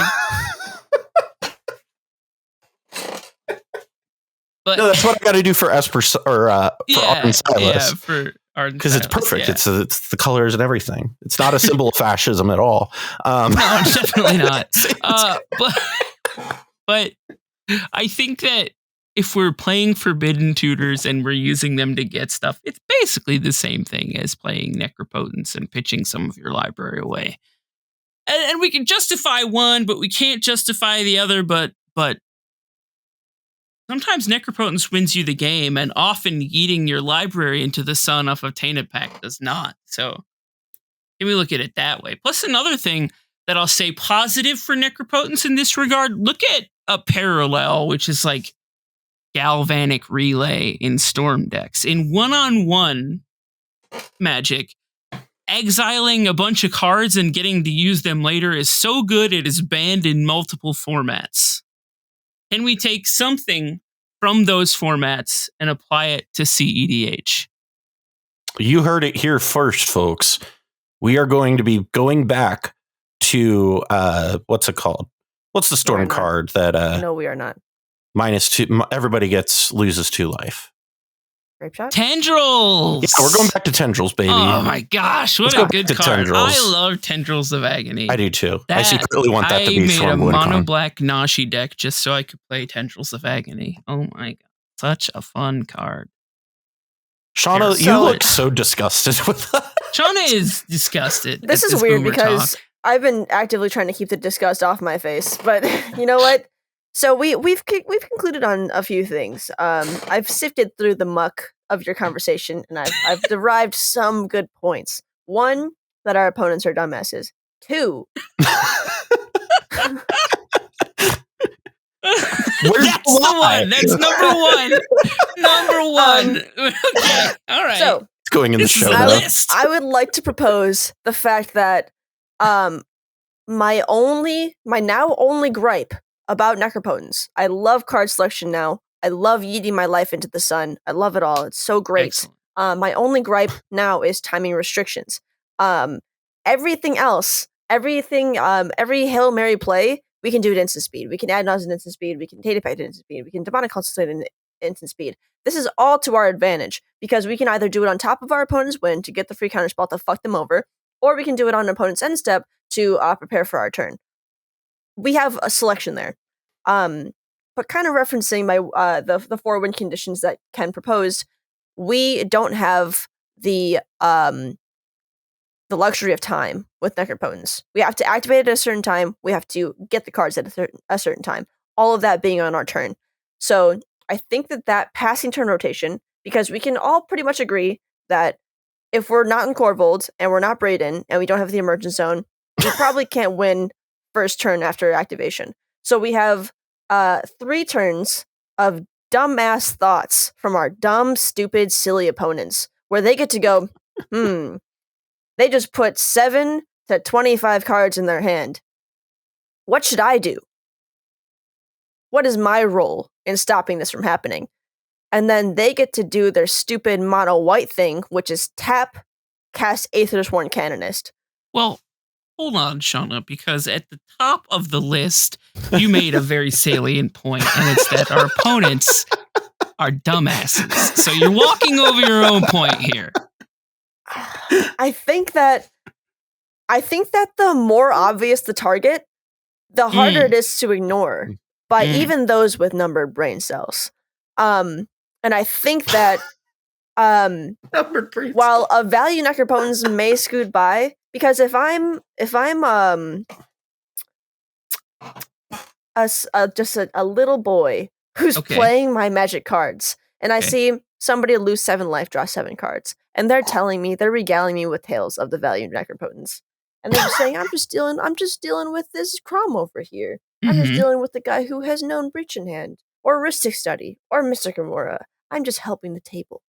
Speaker 2: But,
Speaker 1: no, that's what I got to do for Esper for Arden Silas.
Speaker 2: Yeah, for Arden
Speaker 1: because it's perfect. Yeah. It's the colors and everything. It's not a symbol of fascism at all.
Speaker 2: No, definitely not. But I think that if we're playing Forbidden Tutors and we're using them to get stuff, it's basically the same thing as playing Necropotence and pitching some of your library away. And we can justify one, but we can't justify the other. But sometimes Necropotence wins you the game, and often yeeting your library into the sun off of Tainted Pact does not. So can we look at it that way? Plus, another thing that I'll say positive for Necropotence in this regard, look at a parallel, which is like Galvanic Relay in Storm decks. In one-on-one Magic, exiling a bunch of cards and getting to use them later is so good it is banned in multiple formats. Can we take something from those formats and apply it to cEDH?
Speaker 1: You heard it here first, folks. We are going to be going back to what's it called? What's the storm card that?
Speaker 3: No, we are not.
Speaker 1: -2. Everybody loses 2 life.
Speaker 3: Grape Shot?
Speaker 2: Tendrils!
Speaker 1: Yeah, we're going back to Tendrils, baby.
Speaker 2: Oh my gosh, what a good card. Tendrils. I love Tendrils of Agony.
Speaker 1: I do too. I secretly want that to be
Speaker 2: I made a mono black Nashi deck just so I could play Tendrils of Agony. Oh my god. Such a fun card.
Speaker 1: Shauna, you look so disgusted with that.
Speaker 2: Shauna is disgusted.
Speaker 3: This is weird because I've been actively trying to keep the disgust off my face, but you know what? So we've concluded on a few things. I've sifted through the muck of your conversation, and I've derived some good points. 1, that our opponents are dumbasses. 2,
Speaker 2: That's the one. That's number one. Okay. All right.
Speaker 3: So
Speaker 1: it's going in the show
Speaker 2: list.
Speaker 3: I would like to propose the fact that my now only gripe about Necropotence. I love card selection now. I love yeeting my life into the sun. I love it all. It's so great.
Speaker 2: Excellent.
Speaker 3: My only gripe now is timing restrictions. Everything else, every Hail Mary play, we can do it instant speed. We can add Nuz in instant speed. We can Data Pact in instant speed. We can Demonic Consultate in instant speed. This is all to our advantage because we can either do it on top of our opponent's win to get the free counterspell to fuck them over, or we can do it on an opponent's end step to prepare for our turn. We have a selection there. But kind of referencing my the 4 win conditions that Ken proposed, we don't have the luxury of time with Necropotence. We have to activate it at a certain time. We have to get the cards at a certain time. All of that being on our turn. So I think that passing turn rotation, because we can all pretty much agree that if we're not in Corvold and we're not Brayden and we don't have the Emergent Zone, we probably can't win first turn after activation. So we have 3 turns of dumbass thoughts from our dumb, stupid, silly opponents, where they get to go, they just put 7 to 25 cards in their hand. What should I do? What is my role in stopping this from happening? And then they get to do their stupid mono white thing, which is tap, cast Aether's-Worn Canonist.
Speaker 2: Well, hold on, Shauna, because at the top of the list, you made a very salient point, and it's that our opponents are dumbasses. So you're walking over your own point here.
Speaker 3: I think that the more obvious the target, the harder it is to ignore by even those with numbered brain cells. And I think that while a value Necropotence may scoot by, because if I'm just a little boy who's playing my magic cards, and I see somebody lose 7 life, draw 7 cards, and they're regaling me with tales of the value Necropotence, and they're just saying, I'm just dealing with this Crom over here. I'm just dealing with the guy who has known Breach in Hand, or Rhystic Study, or Mystic Remora. I'm just helping the table.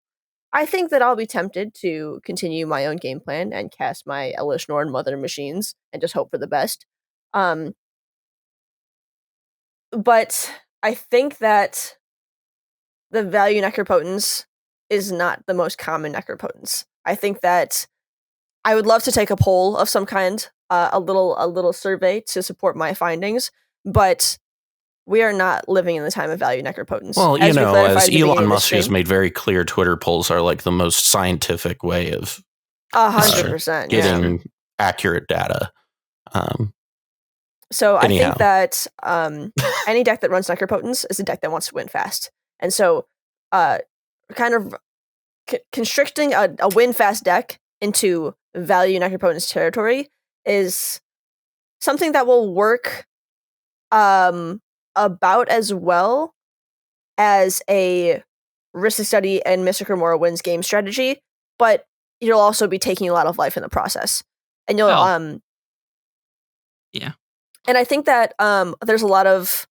Speaker 3: I think that I'll be tempted to continue my own game plan and cast my Elish Norn Mother Machines and just hope for the best. But I think that the value Necropotence is not the most common Necropotence. I think that I would love to take a poll of some kind, a little survey to support my findings, but we are not living in the time of value Necropotence.
Speaker 1: Well, as Elon Musk has made very clear, Twitter polls are like the most scientific way of
Speaker 3: 100%
Speaker 1: getting accurate data.
Speaker 3: So I think that any deck that runs Necropotence is a deck that wants to win fast. And so kind of constricting a win fast deck into value Necropotence territory is something that will work about as well as a Rhystic Study and Mystic Remora wins game strategy, but you'll also be taking a lot of life in the process. And you'll and I think that there's a lot of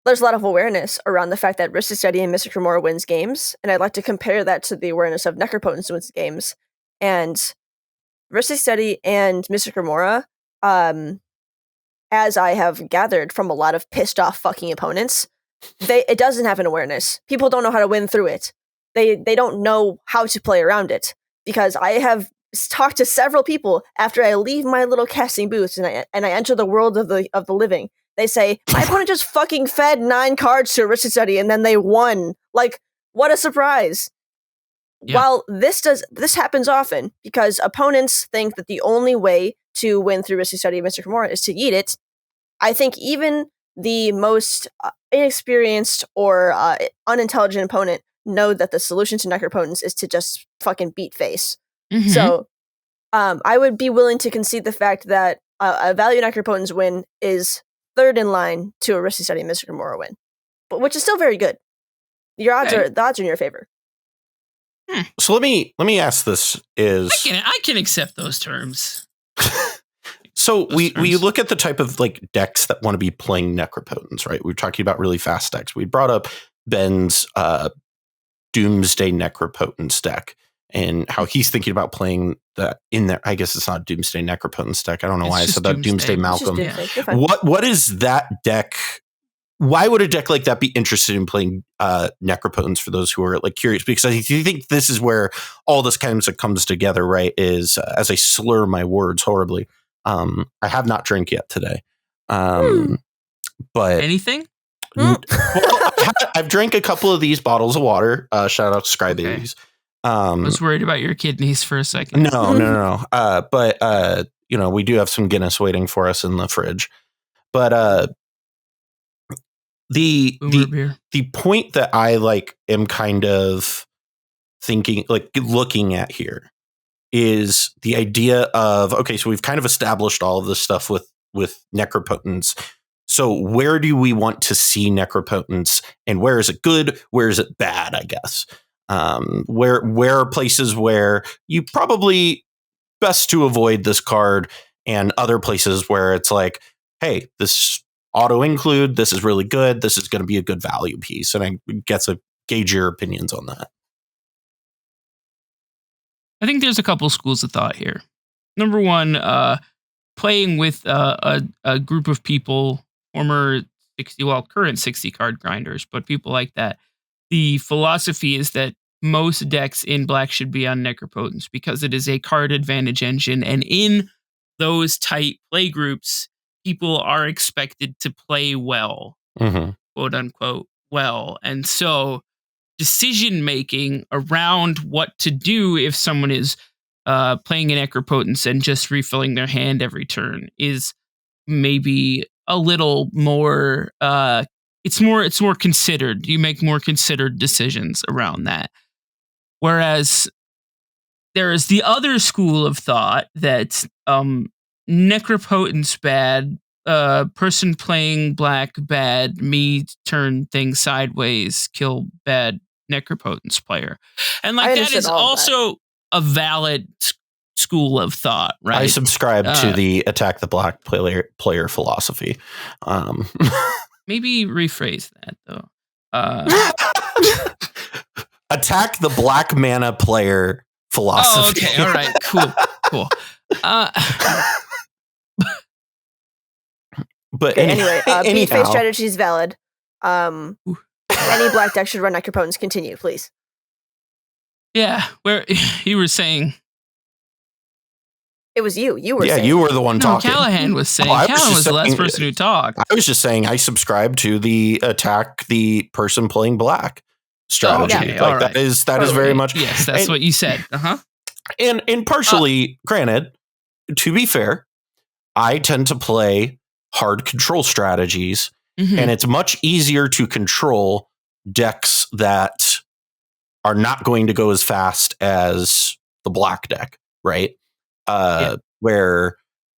Speaker 3: awareness around the fact that Rhystic Study and Mystic Remora wins games, and I'd like to compare that to the awareness of Necropotence wins games. And Rhystic Study and Mystic Remora, as I have gathered from a lot of pissed off fucking opponents, it doesn't have an awareness. People don't know how to win through it. They don't know how to play around it, because I have talked to several people after I leave my little casting booth and I enter the world of the living. They say, my opponent just fucking fed 9 cards to a Rhystic Study and then they won. Like, what a surprise. Yeah. While this happens often because opponents think that the only way to win through Rhystic Study and Mystic Remora is to eat it, I think even the most inexperienced or unintelligent opponent know that the solution to Necropotence is to just fucking beat face. Mm-hmm. So I would be willing to concede the fact that a value Necropotence win is third in line to a Rhystic Study and Mystic Remora win, but which is still very good. The odds are in your favor.
Speaker 1: So let me ask this: I
Speaker 2: can accept those terms.
Speaker 1: So we look at the type of like decks that want to be playing Necropotence, right? We were talking about really fast decks. We brought up Ben's Doomsday Necropotence deck and how he's thinking about playing that in there. I guess it's not Doomsday Necropotence deck. I don't know why I said that. Doomsday Malcolm. What is that deck? Why would a deck like that be interested in playing Necropotence for those who are like curious? Because I think this is where all this kind of comes together, right? Is as I slur my words horribly. I have not drank yet today. But
Speaker 2: anything?
Speaker 1: Well, I've drank a couple of these bottles of water. Shout out to Scrybabies.
Speaker 2: I was worried about your kidneys for a second.
Speaker 1: No. But we do have some Guinness waiting for us in the fridge. But the point that I like am kind of thinking, like looking at here, is the idea of, okay, so we've kind of established all of this stuff with Necropotence. So where do we want to see Necropotence, and where is it good? Where is it bad? I guess. Where are places where you probably best to avoid this card, and other places where it's like, hey, this auto include, this is really good. This is going to be a good value piece. And I guess I gauge your opinions on that.
Speaker 2: I think there's a couple schools of thought here. Number one, playing with a group of people, current 60 card grinders, but people like that. The philosophy is that most decks in black should be on Necropotence because it is a card advantage engine. And in those tight play groups, people are expected to play well, quote unquote, well. And so decision making around what to do if someone is playing an Necropotence and just refilling their hand every turn is maybe a little more it's more considered. You make more considered decisions around that. Whereas there is the other school of thought that Necropotence bad, person playing black bad, me turn things sideways, kill bad Necropotence player. And like that is also a valid school of thought, right?
Speaker 1: I subscribe to the attack the black player philosophy.
Speaker 2: Maybe rephrase that though.
Speaker 1: Attack the black mana player philosophy.
Speaker 2: Oh, okay. All right. Cool.
Speaker 1: But
Speaker 3: anyway, P-Face strategy is valid. Any black deck should run Necropotence. Continue, please.
Speaker 2: Yeah, where you were saying.
Speaker 3: It was you. You were saying.
Speaker 1: You were the one talking.
Speaker 2: Callahan was saying. Callahan was the last person who talked.
Speaker 1: I was just saying I subscribe to the attack the person playing black strategy.
Speaker 2: Okay,
Speaker 1: like that is very much.
Speaker 2: Yes, that's what you said.
Speaker 1: And partially, granted, to be fair, I tend to play hard control strategies, and it's much easier to control decks that are not going to go as fast as the black deck, right? Where,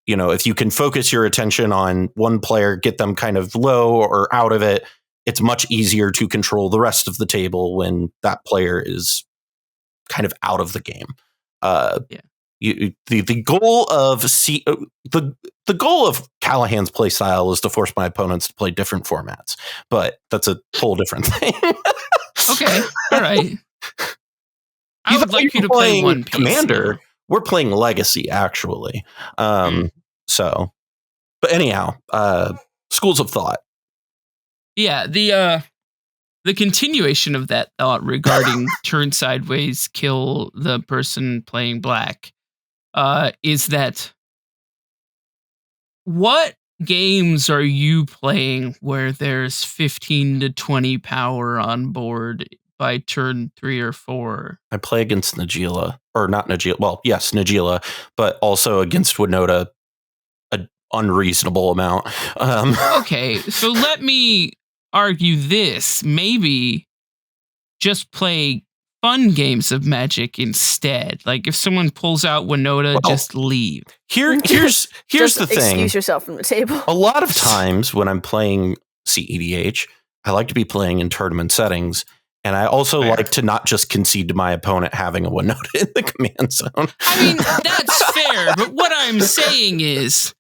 Speaker 1: if you can focus your attention on one player, get them kind of low or out of it, it's much easier to control the rest of the table when that player is kind of out of the game. The goal of the goal of Callahan's play style is to force my opponents to play different formats, but that's a whole different thing.
Speaker 2: Okay, all right. I would like you to play one piece,
Speaker 1: Commander.
Speaker 2: Though.
Speaker 1: We're playing Legacy, actually. So, but anyhow, schools of thought.
Speaker 2: Yeah, the continuation of that thought regarding turn sideways, kill the person playing black, is that what games are you playing where there's 15 to 20 power on board by turn 3 or 4?
Speaker 1: I play against Najeela, or not Najeela. Well, yes, Najeela, but also against Winota, an unreasonable amount.
Speaker 2: Okay, so let me argue this. Maybe just play fun games of Magic instead. Like if someone pulls out Winota, just leave.
Speaker 1: Here's the thing.
Speaker 3: Excuse yourself from the table.
Speaker 1: A lot of times when I'm playing cEDH, I like to be playing in tournament settings. And I also like to not just concede to my opponent having a Winota in the command zone.
Speaker 2: I mean, that's fair. But what I'm saying is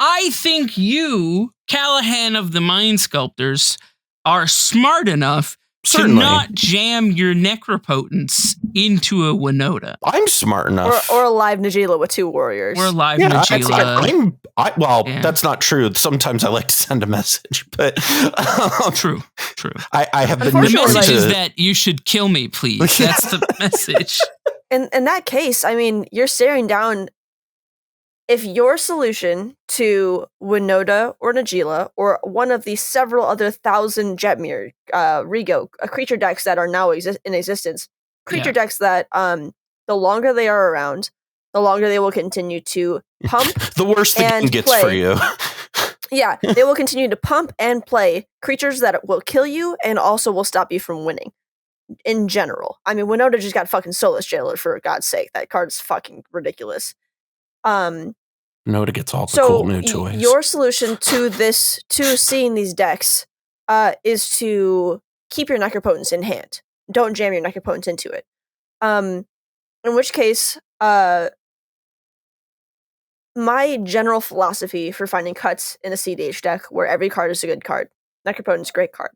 Speaker 2: I think you, Callahan of the Mind Sculptors, are smart enough
Speaker 1: Certainly.
Speaker 2: to not jam your Necropotence into a Winota.
Speaker 1: I'm smart enough.
Speaker 3: Or a live Najila with 2 warriors.
Speaker 2: Or a live Najila.
Speaker 1: That's not true. Sometimes I like to send a message, but
Speaker 2: true.
Speaker 1: I have been.
Speaker 2: The message is that you should kill me, please. That's the message.
Speaker 3: In that case, I mean, you're staring down. If your solution to Winota or Najila or one of the several other 1,000 Jetmir, Rigo, creature decks that are now in existence, decks that the longer they are around, the longer they will continue to pump.
Speaker 1: The worse the game gets
Speaker 3: play.
Speaker 1: For you.
Speaker 3: Yeah, they will continue to pump and play creatures that will kill you and also will stop you from winning. In general, I mean, Winota just got fucking Soulless Jailer, for God's sake. That card's fucking ridiculous.
Speaker 1: Winota gets all the cool new toys.
Speaker 3: Your solution to seeing these decks, is to keep your Necropotence in hand. Don't jam your Necropotence into it. In which case, my general philosophy for finding cuts in a cEDH deck where every card is a good card, Necropotence, great card,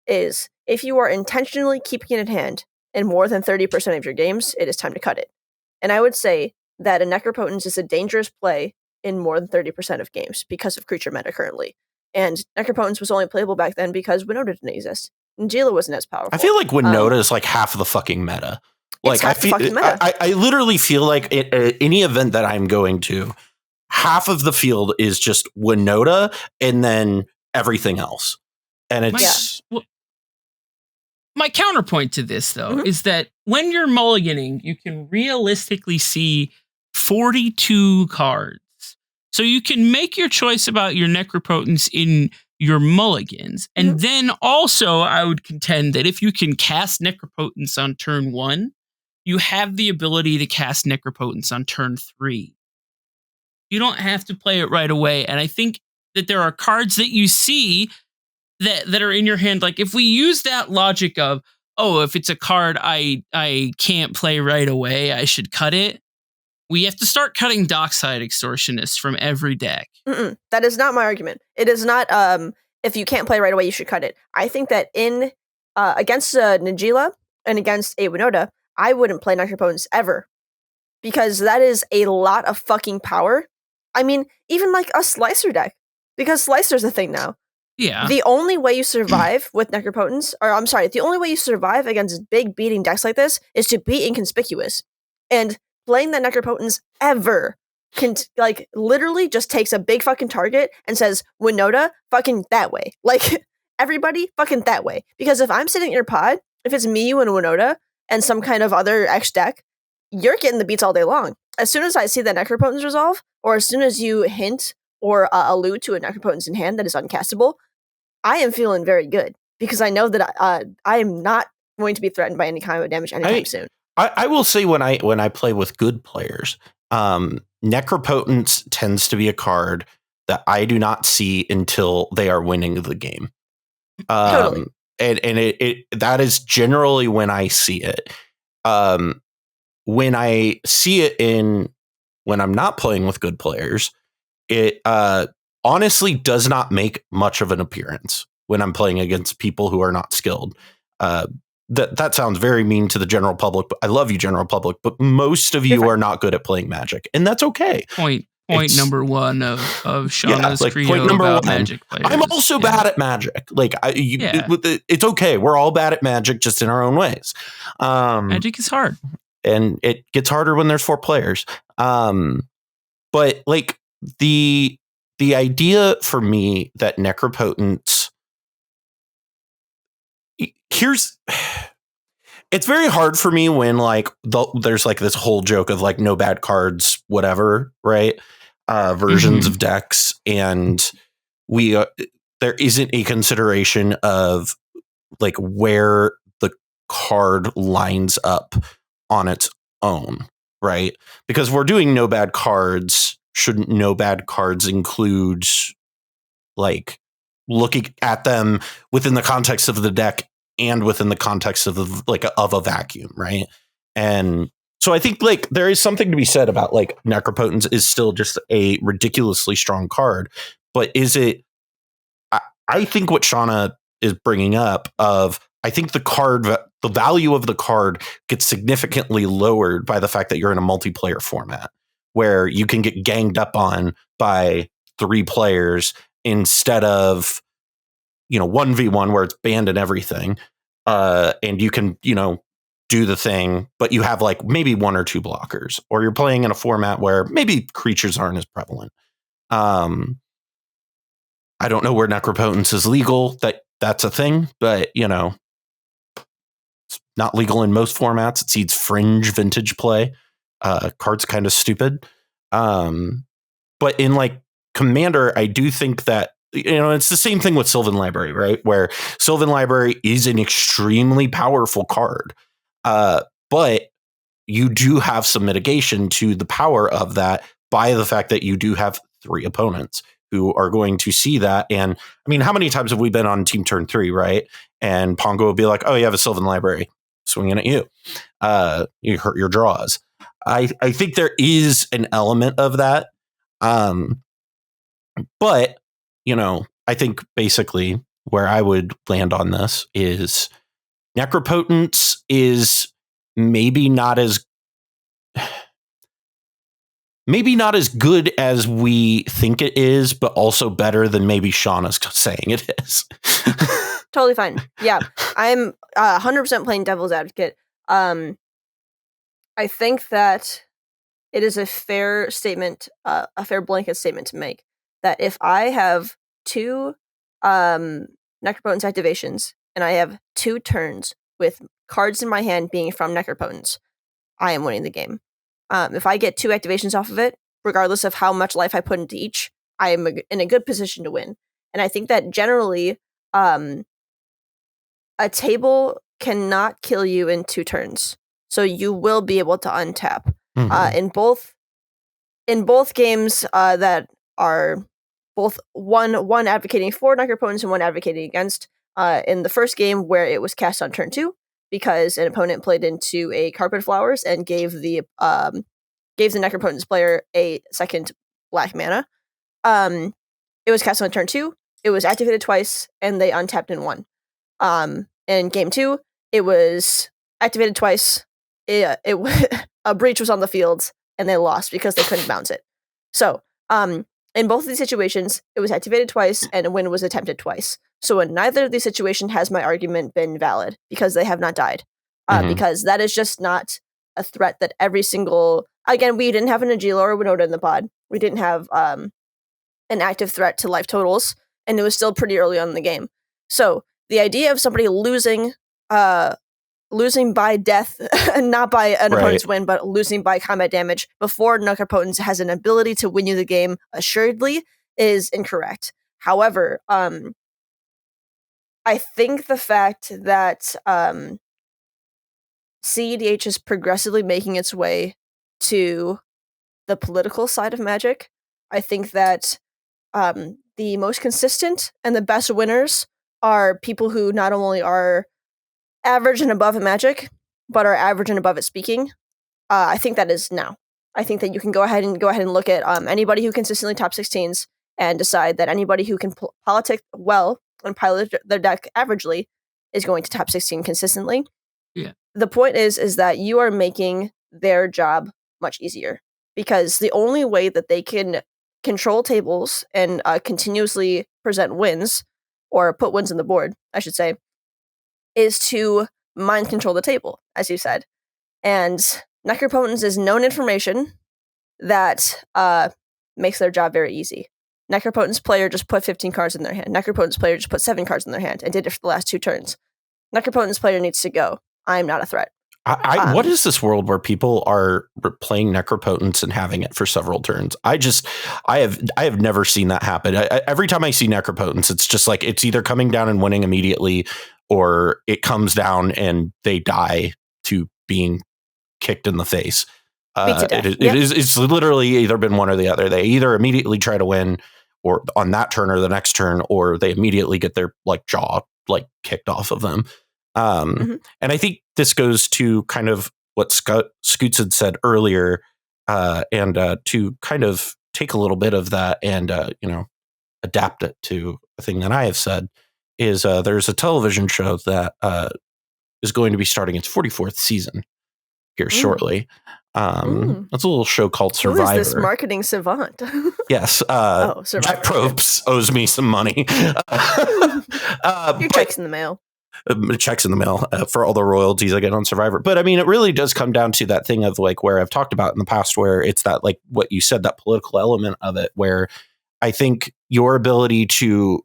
Speaker 3: is if you are intentionally keeping it in hand in more than 30% of your games, it is time to cut it. And I would say that a Necropotence is a dangerous play in more than 30% of games because of creature meta currently. And Necropotence was only playable back then because Winota didn't exist. Najila wasn't as powerful.
Speaker 1: I feel like Winota is like half of the fucking meta. Like I literally feel like any event that I'm going to, half of the field is just Winota and then everything else. And it's
Speaker 2: my counterpoint to this, though, is that when you're mulliganing, you can realistically see 42 cards. So you can make your choice about your Necropotence in your mulligans. And then also, I would contend that if you can cast Necropotence on turn 1, you have the ability to cast Necropotence on turn 3. You don't have to play it right away. And I think that there are cards that you see that are in your hand. Like if we use that logic of, if it's a card I can't play right away, I should cut it. We have to start cutting Dockside Extortionists from every deck.
Speaker 3: That is not my argument. It is not, if you can't play right away, you should cut it. I think that in against Najila and against a Winota, I wouldn't play Necropotence ever. Because that is a lot of fucking power. I mean, even like a Slicer deck. Because Slicer's a thing now.
Speaker 2: Yeah.
Speaker 3: The only way you survive with Necropotence, the only way you survive against big beating decks like this is to be inconspicuous. And playing that Necropotence ever can, literally just takes a big fucking target and says, Winota, fucking that way. Like, everybody, fucking that way. Because if I'm sitting in your pod, if it's me, you, and Winota, and some kind of other X deck, you're getting the beats all day long. As soon as I see that Necropotence resolve, or as soon as you hint or allude to a Necropotence in hand that is uncastable, I am feeling very good. Because I know that I am not going to be threatened by any kind of damage anytime soon.
Speaker 1: I will say when I play with good players, Necropotence tends to be a card that I do not see until they are winning the game.
Speaker 3: Totally.
Speaker 1: And it that is generally when I see it. When I see it when I'm not playing with good players, it honestly does not make much of an appearance when I'm playing against people who are not skilled. That sounds very mean to the general public, but I love you, general public, but most of you are not good at playing Magic, and that's okay.
Speaker 2: Point number one of Shauna's credo
Speaker 1: point number
Speaker 2: about
Speaker 1: one.
Speaker 2: Magic players.
Speaker 1: I'm also bad at Magic. It's okay. We're all bad at Magic, just in our own ways.
Speaker 2: Magic is hard,
Speaker 1: and it gets harder when there's 4 players. But like the idea for me that Necropotence, it's very hard for me when there's like this whole joke of like no bad cards, whatever, right? Versions of decks, and there isn't a consideration of like where the card lines up on its own, right? Because we're doing no bad cards. Shouldn't no bad cards include like looking at them within the context of the deck and within the context of a vacuum, right? And So I think like there is something to be said about like Necropotence is still just a ridiculously strong card, but is it? I think what Shauna is bringing up of I think the value of the card gets significantly lowered by the fact that you're in a multiplayer format where you can get ganged up on by 3 players instead of 1v1 where it's banned and everything, and you can do the thing, but you have like maybe 1 or 2 blockers, or you're playing in a format where maybe creatures aren't as prevalent. I don't know where Necropotence is legal. That's a thing, but it's not legal in most formats. It seeds fringe vintage play. Card's kind of stupid. But in like Commander, I do think that it's the same thing with Sylvan Library, right? Where Sylvan Library is an extremely powerful card. But you do have some mitigation to the power of that by the fact that you do have 3 opponents who are going to see that. And I mean, how many times have we been on team turn 3, right? And Pongo will be like, oh, you have a Sylvan Library swinging at you. You hurt your draws. I think there is an element of that. But, I think basically where I would land on this is Necropotence is maybe not as good as we think it is, but also better than maybe Shauna's saying it is.
Speaker 3: Totally fine. Yeah, I'm 100% playing devil's advocate. I think that it is a fair statement, a fair blanket statement to make that if I have 2 Necropotence activations and I have 2 turns with cards in my hand being from Necropotence, I am winning the game. If I get 2 activations off of it, regardless of how much life I put into each, I am in a good position to win. And I think that generally, a table cannot kill you in 2 turns, so you will be able to untap. Mm-hmm. In both games that are both one advocating for Necropotence and one advocating against. In the first game, where it was cast on turn 2 because an opponent played into a Carpet Flowers and gave the Necropotence player a 2nd black mana. It was cast on turn 2. It was activated twice, and they untapped and won. In game 2, it was activated twice. A breach was on the field, and they lost because they couldn't bounce it. So, in both of these situations, it was activated twice, and a win was attempted twice. So in neither of these situations has my argument been valid, because they have not died. Because that is just not a threat that every single... Again, we didn't have an Agila or Winota in the pod. We didn't have an active threat to life totals, and it was still pretty early on in the game. So the idea of somebody losing by death, not by an opponent's win, but losing by combat damage before Necropotence has an ability to win you the game assuredly is incorrect. However, I think the fact that cEDH is progressively making its way to the political side of Magic, I think that the most consistent and the best winners are people who not only are average and above at Magic, but are average and above at speaking. I think that is now. I think that you can go ahead and look at anybody who consistently top 16s and decide that anybody who can politic well and pilot their deck averagely is going to top 16 consistently.
Speaker 2: Yeah.
Speaker 3: The point is that you are making their job much easier, because the only way that they can control tables and continuously present wins, or put wins on the board, I should say, is to mind control the table, as you said. And Necropotence is known information that makes their job very easy. Necropotence player just put 15 cards in their hand. Necropotence player just put 7 cards in their hand and did it for the last 2 turns. Necropotence player needs to go. I am not a threat.
Speaker 1: What is this world where people are playing Necropotence and having it for several turns? I have never seen that happen. Every time I see Necropotence, it's just like it's either coming down and winning immediately, or it comes down and they die to being kicked in the face. It's literally either been one or the other. They either immediately try to win, or on that turn or the next turn, or they immediately get their jaw kicked off of them. And I think this goes to kind of what Scoots had said earlier, and to kind of take a little bit of that and adapt it to a thing that I have said, is there's a television show that is going to be starting its 44th season here shortly. That's a little show called Survivor.
Speaker 3: Who is this marketing savant?
Speaker 1: Yes. Jack Probst owes me some money.
Speaker 3: Your check's in the mail.
Speaker 1: Checks in the mail for all the royalties I get on Survivor. But I mean, it really does come down to that thing of like where I've talked about in the past, where it's that, like what you said, that political element of it, where I think your ability to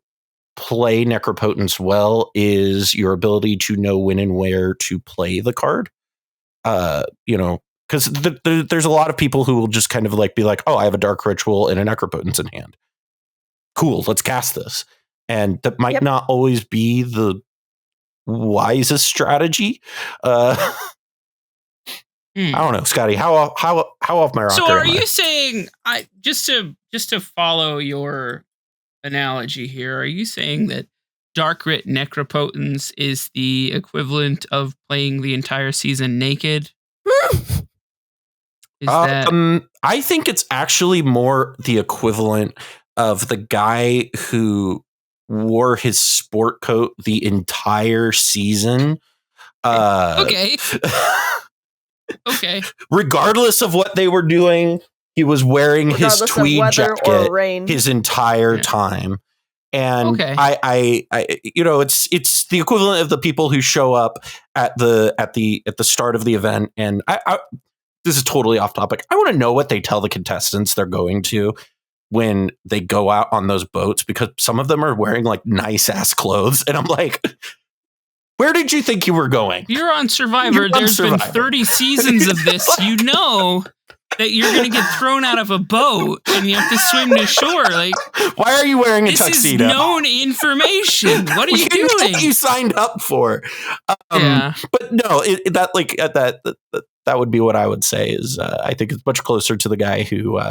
Speaker 1: play Necropotence well is your ability to know when and where to play the card. Because there's a lot of people who will just kind of like be like, oh, I have a dark ritual and a Necropotence in hand. Cool, let's cast this. And that might not always be the wisest strategy. I don't know, Scotty, how off my rocker?
Speaker 2: So are you saying, just to follow your analogy here, are you saying that Dark Rit Necropotence is the equivalent of playing the entire season naked?
Speaker 1: I think it's actually more the equivalent of the guy who wore his sport coat the entire season.
Speaker 2: Okay.
Speaker 1: Regardless of what they were doing, he was wearing his tweed jacket his entire time. And I it's the equivalent of the people who show up at the start of the event. And I this is totally off topic. I want to know what they tell the contestants they're going to when they go out on those boats, because some of them are wearing like nice ass clothes. And I'm like, where did you think you were going?
Speaker 2: You're on Survivor. There's been 30 seasons of this. You know that you're going to get thrown out of a boat and you have to swim to shore. Like,
Speaker 1: why are you wearing a tuxedo?
Speaker 2: This is known information. What are you doing?
Speaker 1: What you signed up for? But no, that would be what I would say is I think it's much closer to the guy who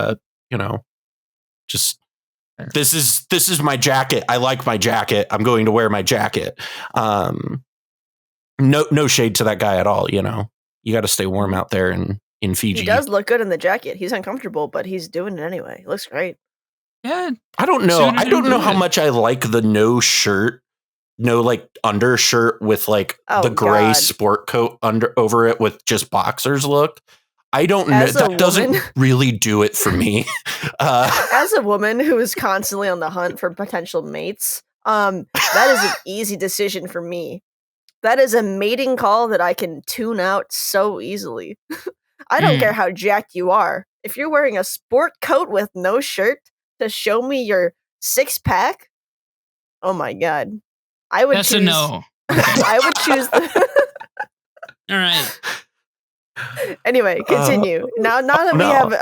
Speaker 1: just this is my jacket. I like my jacket. I'm going to wear my jacket. No shade to that guy at all. You got to stay warm out there in Fiji.
Speaker 3: He does look good in the jacket. He's uncomfortable, but he's doing it anyway. He looks great.
Speaker 2: Yeah.
Speaker 1: I don't know. I don't know how much I like the no shirt, no like undershirt with like the gray sport coat over it with just boxers look. I don't know. That doesn't really do it for me.
Speaker 3: As a woman who is constantly on the hunt for potential mates, that is an easy decision for me. That is a mating call that I can tune out so easily. I don't care how jacked you are. If you're wearing a sport coat with no shirt to show me your six-pack, oh my god. I would choose...
Speaker 2: a no.
Speaker 3: I would choose...
Speaker 2: All right.
Speaker 3: Anyway, continue. Now that we have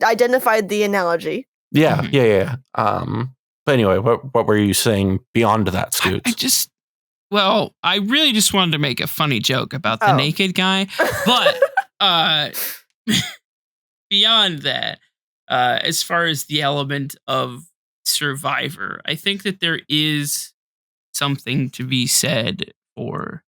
Speaker 3: identified the analogy.
Speaker 1: Yeah. But anyway, what were you saying beyond that, Scoots?
Speaker 2: I really just wanted to make a funny joke about the naked guy, but beyond that, as far as the element of Survivor, I think that there is something to be said for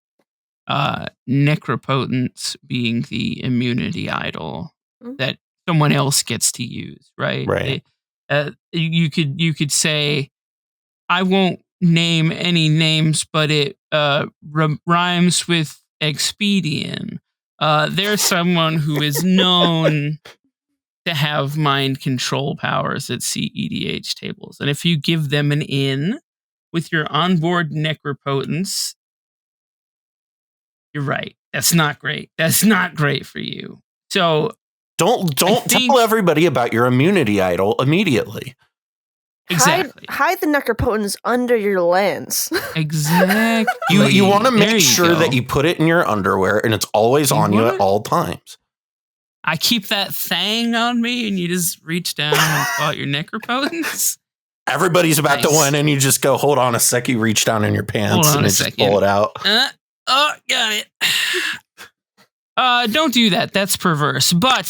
Speaker 2: Necropotence being the immunity idol that someone else gets to use, right?
Speaker 1: Right.
Speaker 2: You could say, I won't name any names, but it rhymes with expedient. There's someone who is known to have mind control powers at cEDH tables, and if you give them an in with your onboard Necropotence, you're right. That's not great. That's not great for you. So
Speaker 1: don't tell everybody about your immunity idol immediately.
Speaker 2: Exactly.
Speaker 3: Hide the Necropotence under your lens.
Speaker 2: Exactly.
Speaker 1: You want to make sure that you put it in your underwear and it's always on you at all times.
Speaker 2: I keep that thing on me and you just reach down and pull out your Necropotence.
Speaker 1: Everybody's about to win and you just go, hold on a sec. You reach down in your pants and just pull it out.
Speaker 2: Got it. Don't do that. That's perverse. But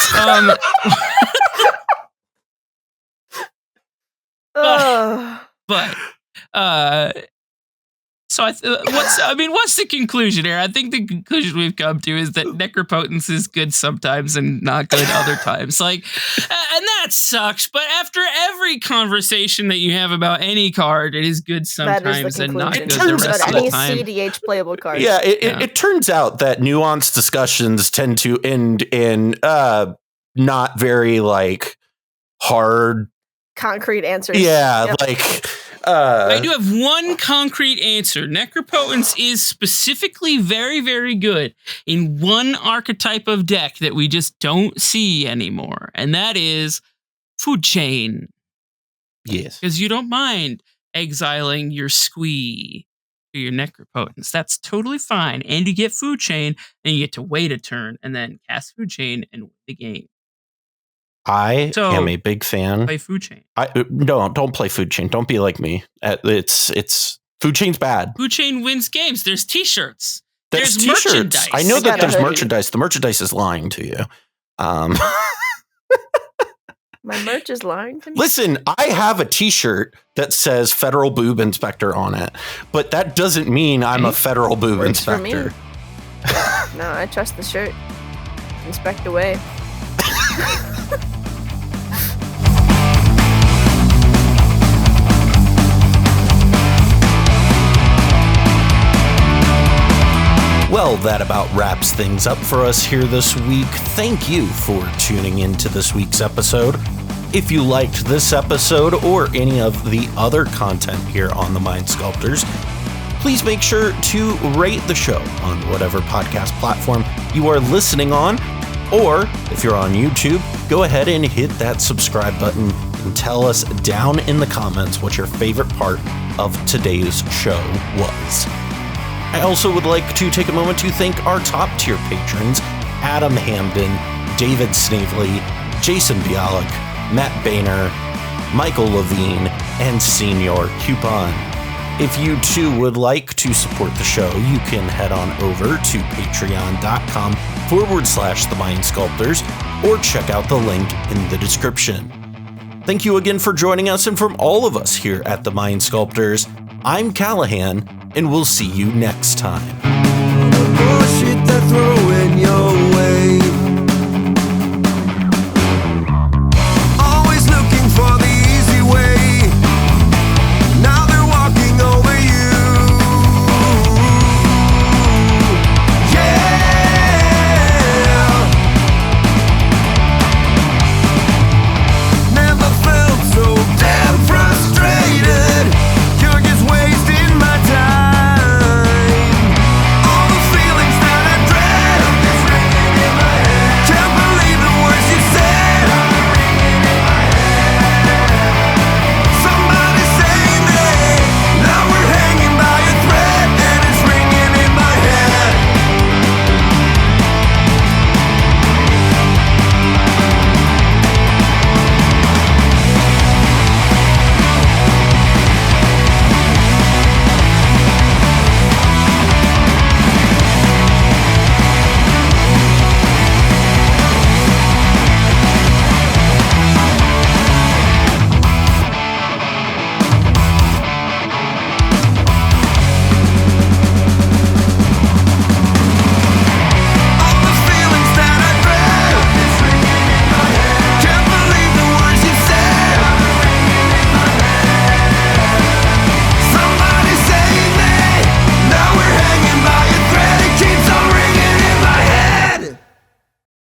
Speaker 2: So what's the conclusion here? I think the conclusion we've come to is that Necropotence is good sometimes and not good other times. Like, and that sucks. But after every conversation that you have about any card, it is good sometimes and not good the rest of the time.
Speaker 3: Any cEDH playable card.
Speaker 1: Yeah, it turns out that nuanced discussions tend to end in not very like hard,
Speaker 3: concrete answers.
Speaker 1: Yeah,
Speaker 3: yep.
Speaker 1: like.
Speaker 2: I do have one concrete answer. Necropotence is specifically very, very good in one archetype of deck that we just don't see anymore, and that is Food Chain.
Speaker 1: Yes.
Speaker 2: Because you don't mind exiling your Squee to your Necropotence. That's totally fine. And you get Food Chain, and you get to wait a turn, and then cast Food Chain and win the game.
Speaker 1: I am a big fan.
Speaker 2: Play Food Chain.
Speaker 1: Don't play Food Chain. Don't be like me. It's Food Chain's bad.
Speaker 2: Food Chain wins games. There's t-shirts.
Speaker 1: There's
Speaker 2: t-shirts.
Speaker 1: Merchandise. I know that there's merchandise. The merchandise is lying to you.
Speaker 3: My merch is lying to me.
Speaker 1: Listen, I have a t-shirt that says Federal Boob Inspector on it, but that doesn't mean I'm a Federal Boob Inspector.
Speaker 3: No, I trust the shirt. Inspect away.
Speaker 1: Well, that about wraps things up for us here this week. Thank you for tuning into this week's episode. If you liked this episode or any of the other content here on the Mind Sculptors, please make sure to rate the show on whatever podcast platform you are listening on. Or if you're on YouTube, go ahead and hit that subscribe button and tell us down in the comments what your favorite part of today's show was. I also would like to take a moment to thank our top tier patrons, Adam Hamden, David Snavely, Jason Bialik, Matt Boehner, Michael LeVine, and Senior Coupon. If you too would like to support the show, you can head on over to patreon.com/The Mind Sculptors or check out the link in the description. Thank you again for joining us, and from all of us here at The Mind Sculptors, I'm Callahan, and we'll see you next time.
Speaker 4: Bullshit they're throwing your